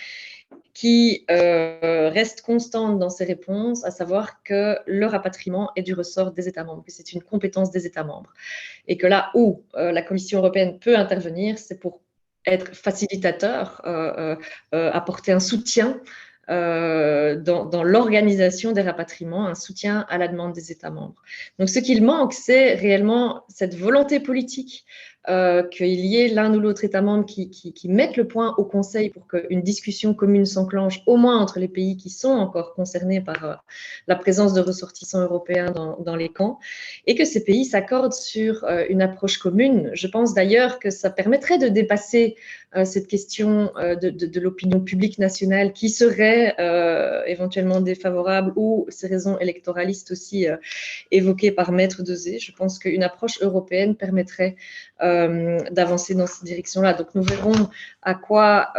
qui reste constante dans ses réponses, à savoir que le rapatriement est du ressort des États membres, que c'est une compétence des États membres. Et que là où la Commission européenne peut intervenir, c'est pour être facilitateur, apporter un soutien dans l'organisation des rapatriements, un soutien à la demande des États membres. Donc ce qu'il manque, c'est réellement cette volonté politique, qu'il y ait l'un ou l'autre État membre qui mette le point au Conseil pour qu'une discussion commune s'enclenche, au moins entre les pays qui sont encore concernés par la présence de ressortissants européens dans les camps, et que ces pays s'accordent sur une approche commune. Je pense d'ailleurs que ça permettrait de dépasser cette question de l'opinion publique nationale qui serait éventuellement défavorable, ou ces raisons électoralistes aussi évoquées par Maître Dosé. Je pense qu'une approche européenne permettrait d'avancer dans cette direction-là. Donc nous verrons à quoi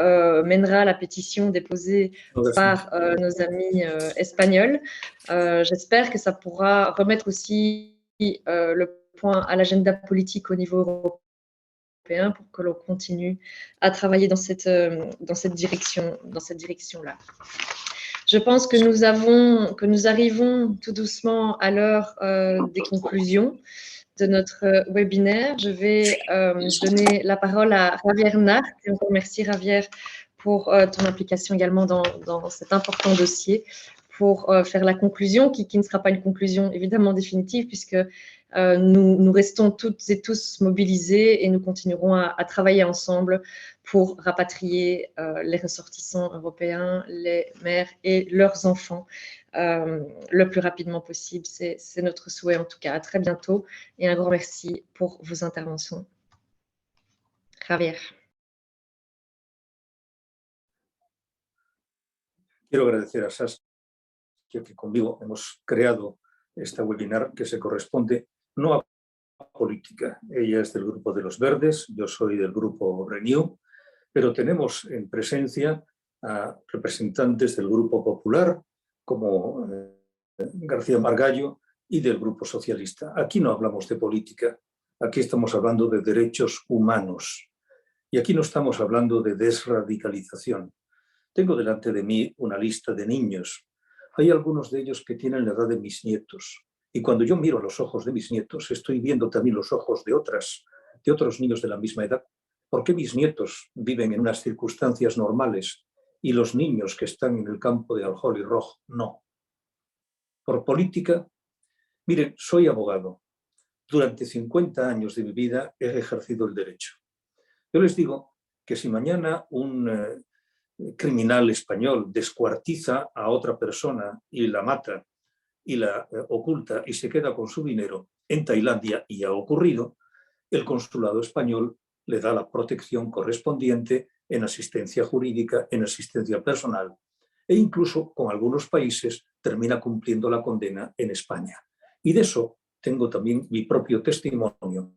mènera la pétition déposée par nos amis espagnols. J'espère que ça pourra remettre aussi le point à l'agenda politique au niveau européen pour que l'on continue à travailler dans cette direction-là. Je pense que nous arrivons tout doucement à l'heure des conclusions de notre webinaire. Je vais donner la parole à Javier Nart, et on remercie Javier pour ton implication également dans cet important dossier, pour faire la conclusion, qui ne sera pas une conclusion évidemment définitive, puisque nous restons toutes et tous mobilisés et nous continuerons à travailler ensemble pour rapatrier les ressortissants européens, les mères et leurs enfants le plus rapidement possible. C'est notre souhait en tout cas. À très bientôt et un grand merci pour vos interventions. Javier. Quiero agradecer a Saskia que conmigo hemos creado esta webinar que se corresponde no a política. Ella es del grupo de los Verdes, yo soy del grupo Renew, pero tenemos en presencia a representantes del Grupo Popular, como García Margallo, y del Grupo Socialista. Aquí no hablamos de política, aquí estamos hablando de derechos humanos. Y aquí no estamos hablando de desradicalización. Tengo delante de mí una lista de niños. Hay algunos de ellos que tienen la edad de mis nietos. Y cuando yo miro los ojos de mis nietos, estoy viendo también los ojos de otros niños de la misma edad. ¿Por qué mis nietos viven en unas circunstancias normales y los niños que están en el campo de Al-Hol y Roj no? Por política, miren, soy abogado. Durante 50 años de mi vida he ejercido el derecho. Yo les digo que si mañana un criminal español descuartiza a otra persona y la mata y la oculta y se queda con su dinero en Tailandia, y ha ocurrido, el consulado español le da la protección correspondiente en asistencia jurídica, en asistencia personal, e incluso con algunos países termina cumpliendo la condena en España. Y de eso tengo también mi propio testimonio,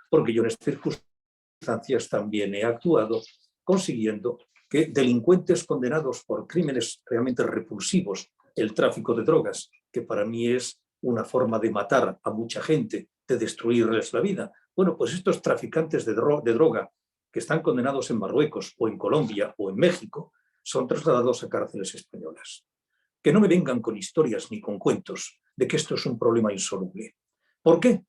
porque yo en estas circunstancias también he actuado consiguiendo que delincuentes condenados por crímenes realmente repulsivos, el tráfico de drogas, que para mí es una forma de matar a mucha gente, de destruirles la vida. Bueno, pues estos traficantes de droga que están condenados en Marruecos o en Colombia o en México son trasladados a cárceles españolas. Que no me vengan con historias ni con cuentos de que esto es un problema insoluble. ¿Por qué?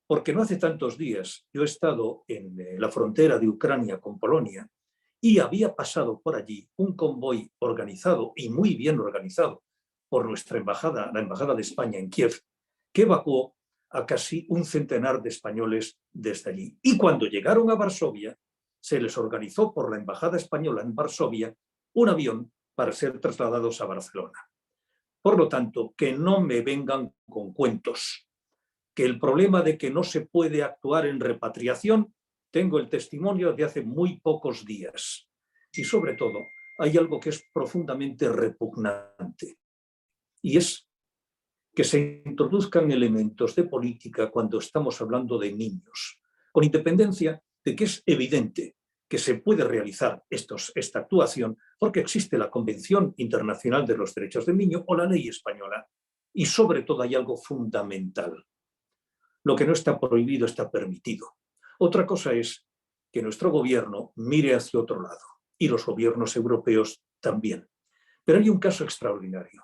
Porque no hace tantos días yo he estado en la frontera de Ucrania con Polonia y había pasado por allí un convoy organizado y muy bien organizado por nuestra embajada, la Embajada de España en Kiev, que evacuó a casi un centenar de españoles desde allí. Y cuando llegaron a Varsovia, se les organizó por la Embajada Española en Varsovia un avión para ser trasladados a Barcelona. Por lo tanto, que no me vengan con cuentos. Que el problema de que no se puede actuar en repatriación, tengo el testimonio de hace muy pocos días. Y sobre todo, hay algo que es profundamente repugnante, y es que se introduzcan elementos de política cuando estamos hablando de niños, con independencia de que es evidente que se puede realizar esta actuación porque existe la Convención Internacional de los Derechos del Niño o la ley española, y sobre todo hay algo fundamental. Lo que no está prohibido está permitido. Otra cosa es que nuestro gobierno mire hacia otro lado, y los gobiernos europeos también. Pero hay un caso extraordinario.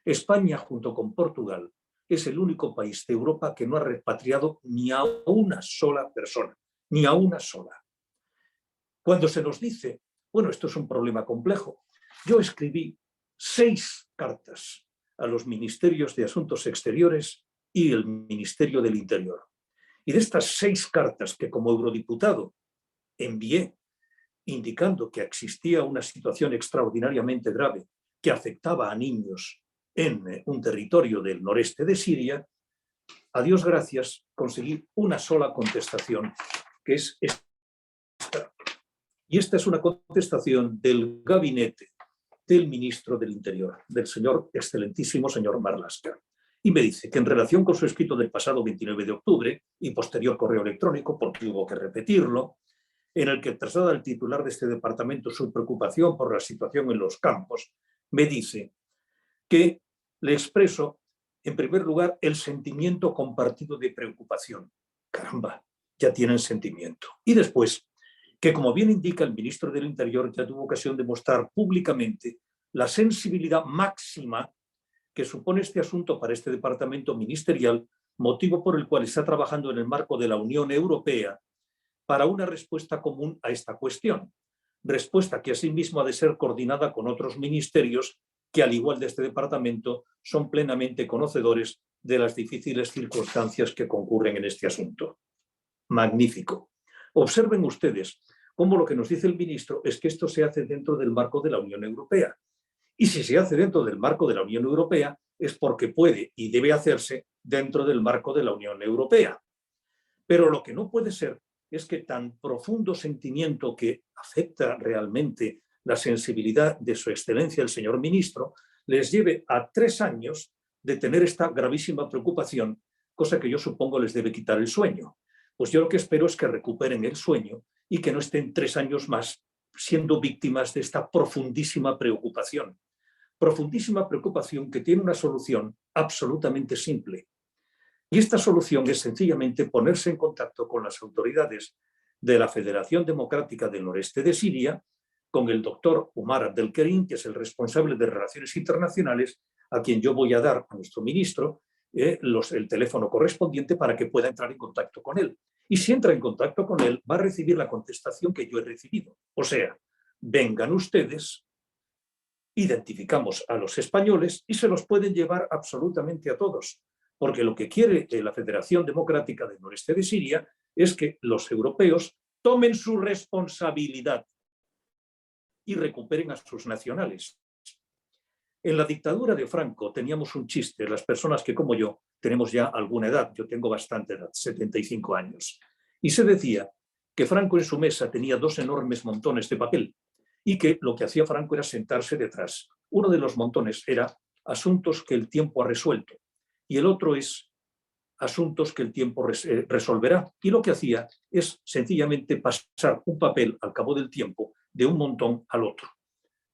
España, junto con Portugal, es el único país de Europa que no ha repatriado ni a una sola persona, ni a una sola. Cuando se nos dice, bueno, esto es un problema complejo, yo escribí 6 cartas a los ministerios de Asuntos Exteriores y el Ministerio del Interior. Y de estas 6 cartas que como eurodiputado envié, indicando que existía una situación extraordinariamente grave que afectaba a niños en un territorio del noreste de Siria, a Dios gracias conseguí una sola contestación, que es esta. Y esta es una contestación del gabinete del ministro del Interior, del señor excelentísimo señor Marlaska. Y me dice que en relación con su escrito del pasado 29 de octubre y posterior correo electrónico, porque hubo que repetirlo, en el que traslada al titular de este departamento su preocupación por la situación en los campos, me dice que le expreso, en primer lugar, el sentimiento compartido de preocupación. Caramba, ya tienen sentimiento. Y después, que como bien indica el ministro del Interior, ya tuvo ocasión de mostrar públicamente la sensibilidad máxima que supone este asunto para este departamento ministerial, motivo por el cual está trabajando en el marco de la Unión Europea para una respuesta común a esta cuestión. Respuesta que asimismo ha de ser coordinada con otros ministerios que, al igual de este departamento, son plenamente conocedores de las difíciles circunstancias que concurren en este asunto. Magnífico. Observen ustedes cómo lo que nos dice el ministro es que esto se hace dentro del marco de la Unión Europea. Y si se hace dentro del marco de la Unión Europea es porque puede y debe hacerse dentro del marco de la Unión Europea. Pero lo que no puede ser es que tan profundo sentimiento que afecta realmente la sensibilidad de su excelencia el señor ministro les lleve a 3 años de tener esta gravísima preocupación, cosa que yo supongo les debe quitar el sueño. Pues yo lo que espero es que recuperen el sueño y que no estén 3 años más siendo víctimas de esta profundísima preocupación. Profundísima preocupación que tiene una solución absolutamente simple. Y esta solución es sencillamente ponerse en contacto con las autoridades de la Federación Democrática del Noreste de Siria, con el doctor Omar Abdelkerim, que es el responsable de Relaciones Internacionales, a quien yo voy a dar a nuestro ministro el teléfono correspondiente para que pueda entrar en contacto con él. Y si entra en contacto con él, va a recibir la contestación que yo he recibido. O sea, vengan ustedes, identificamos a los españoles y se los pueden llevar absolutamente a todos. Porque lo que quiere la Federación Democrática del Noreste de Siria es que los europeos tomen su responsabilidad y recuperen a sus nacionales. En la dictadura de Franco teníamos un chiste, las personas que como yo tenemos ya alguna edad, yo tengo bastante edad, 75 años, y se decía que Franco en su mesa tenía 2 enormes montones de papel y que lo que hacía Franco era sentarse detrás. Uno de los montones era asuntos que el tiempo ha resuelto y el otro es asuntos que el tiempo resolverá. Y lo que hacía es sencillamente pasar un papel al cabo del tiempo de un montón al otro.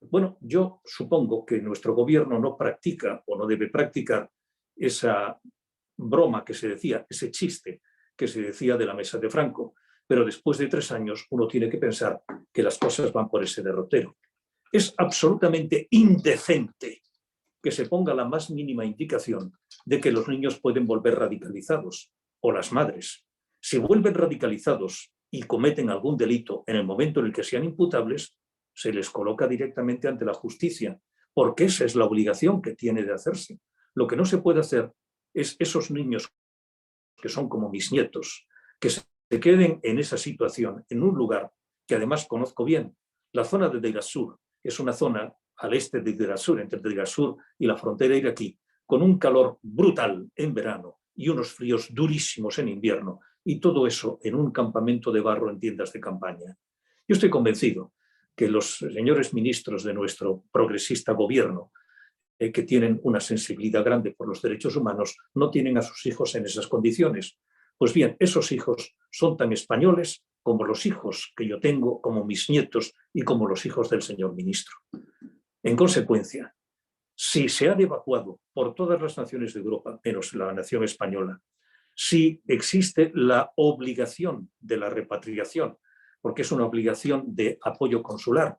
Bueno, yo supongo que nuestro gobierno no practica o no debe practicar esa broma que se decía, ese chiste que se decía de la mesa de Franco, pero después de 3 años uno tiene que pensar que las cosas van por ese derrotero. Es absolutamente indecente que se ponga la más mínima indicación de que los niños pueden volver radicalizados, o las madres. Si vuelven radicalizados y cometen algún delito en el momento en el que sean imputables, se les coloca directamente ante la justicia, porque esa es la obligación que tiene de hacerse. Lo que no se puede hacer es esos niños que son como mis nietos, que se queden en esa situación, en un lugar que además conozco bien. La zona de Deir ez-Zor es una zona al este de Deir ez-Zor, entre Deir ez-Zor y la frontera iraquí, con un calor brutal en verano y unos fríos durísimos en invierno, y todo eso en un campamento de barro en tiendas de campaña. Yo estoy convencido que los señores ministros de nuestro progresista gobierno, que tienen una sensibilidad grande por los derechos humanos, no tienen a sus hijos en esas condiciones. Pues bien, esos hijos son tan españoles como los hijos que yo tengo, como mis nietos y como los hijos del señor ministro. En consecuencia, si se han evacuado por todas las naciones de Europa, menos la nación española, si existe la obligación de la repatriación, porque es una obligación de apoyo consular,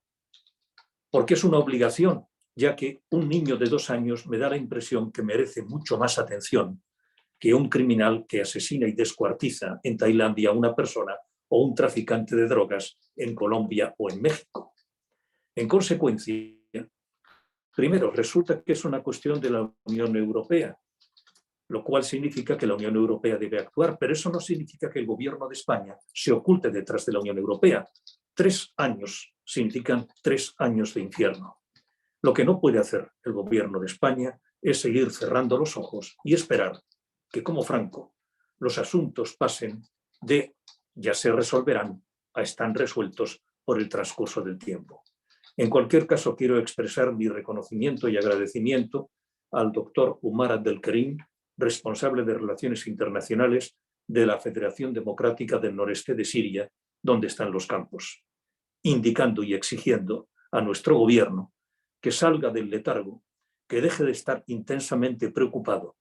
porque es una obligación, ya que un niño de 2 años me da la impresión que merece mucho más atención que un criminal que asesina y descuartiza en Tailandia a una persona o un traficante de drogas en Colombia o en México. En consecuencia, primero, resulta que es una cuestión de la Unión Europea, lo cual significa que la Unión Europea debe actuar, pero eso no significa que el gobierno de España se oculte detrás de la Unión Europea. 3 años significan 3 años de infierno. Lo que no puede hacer el gobierno de España es seguir cerrando los ojos y esperar que, como Franco, los asuntos pasen de ya se resolverán a están resueltos por el transcurso del tiempo. En cualquier caso, quiero expresar mi reconocimiento y agradecimiento al doctor Umar Abdelkerim, responsable de Relaciones Internacionales de la Federación Democrática del Noreste de Siria, donde están los campos, indicando y exigiendo a nuestro gobierno que salga del letargo, que deje de estar intensamente preocupado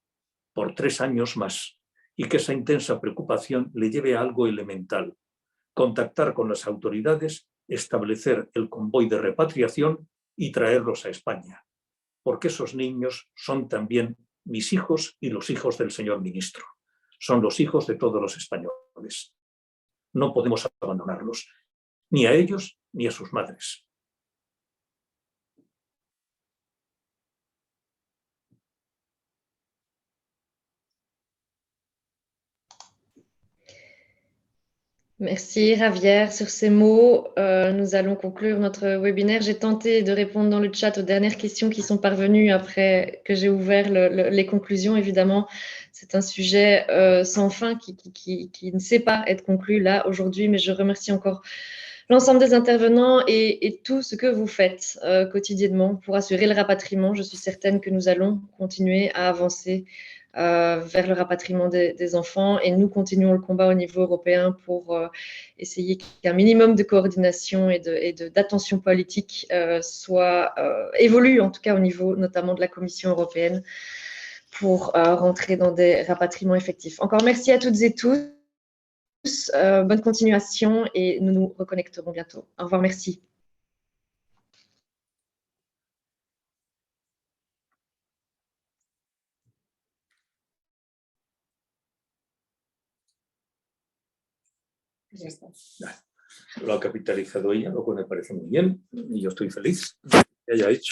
por 3 años más y que esa intensa preocupación le lleve a algo elemental: contactar con las autoridades, establecer el convoy de repatriación y traerlos a España, porque esos niños son también mis hijos y los hijos del señor ministro. Son los hijos de todos los españoles. No podemos abandonarlos, ni a ellos ni a sus madres. Merci Javier. Sur ces mots, nous allons conclure notre webinaire. J'ai tenté de répondre dans le chat aux dernières questions qui sont parvenues après que j'ai ouvert les conclusions. Évidemment, c'est un sujet sans fin qui ne sait pas être conclu là aujourd'hui, mais je remercie encore l'ensemble des intervenants et tout ce que vous faites quotidiennement pour assurer le rapatriement. Je suis certaine que nous allons continuer à avancer vers le rapatriement des enfants, et nous continuons le combat au niveau européen pour essayer qu'un minimum de coordination et d'attention politique évolue, en tout cas au niveau notamment de la Commission européenne, pour rentrer dans des rapatriements effectifs. Encore merci à toutes et tous, bonne continuation et nous nous reconnecterons bientôt. Au revoir, merci. Ya está. Lo ha capitalizado ella, lo cual me parece muy bien y yo estoy feliz de que haya hecho.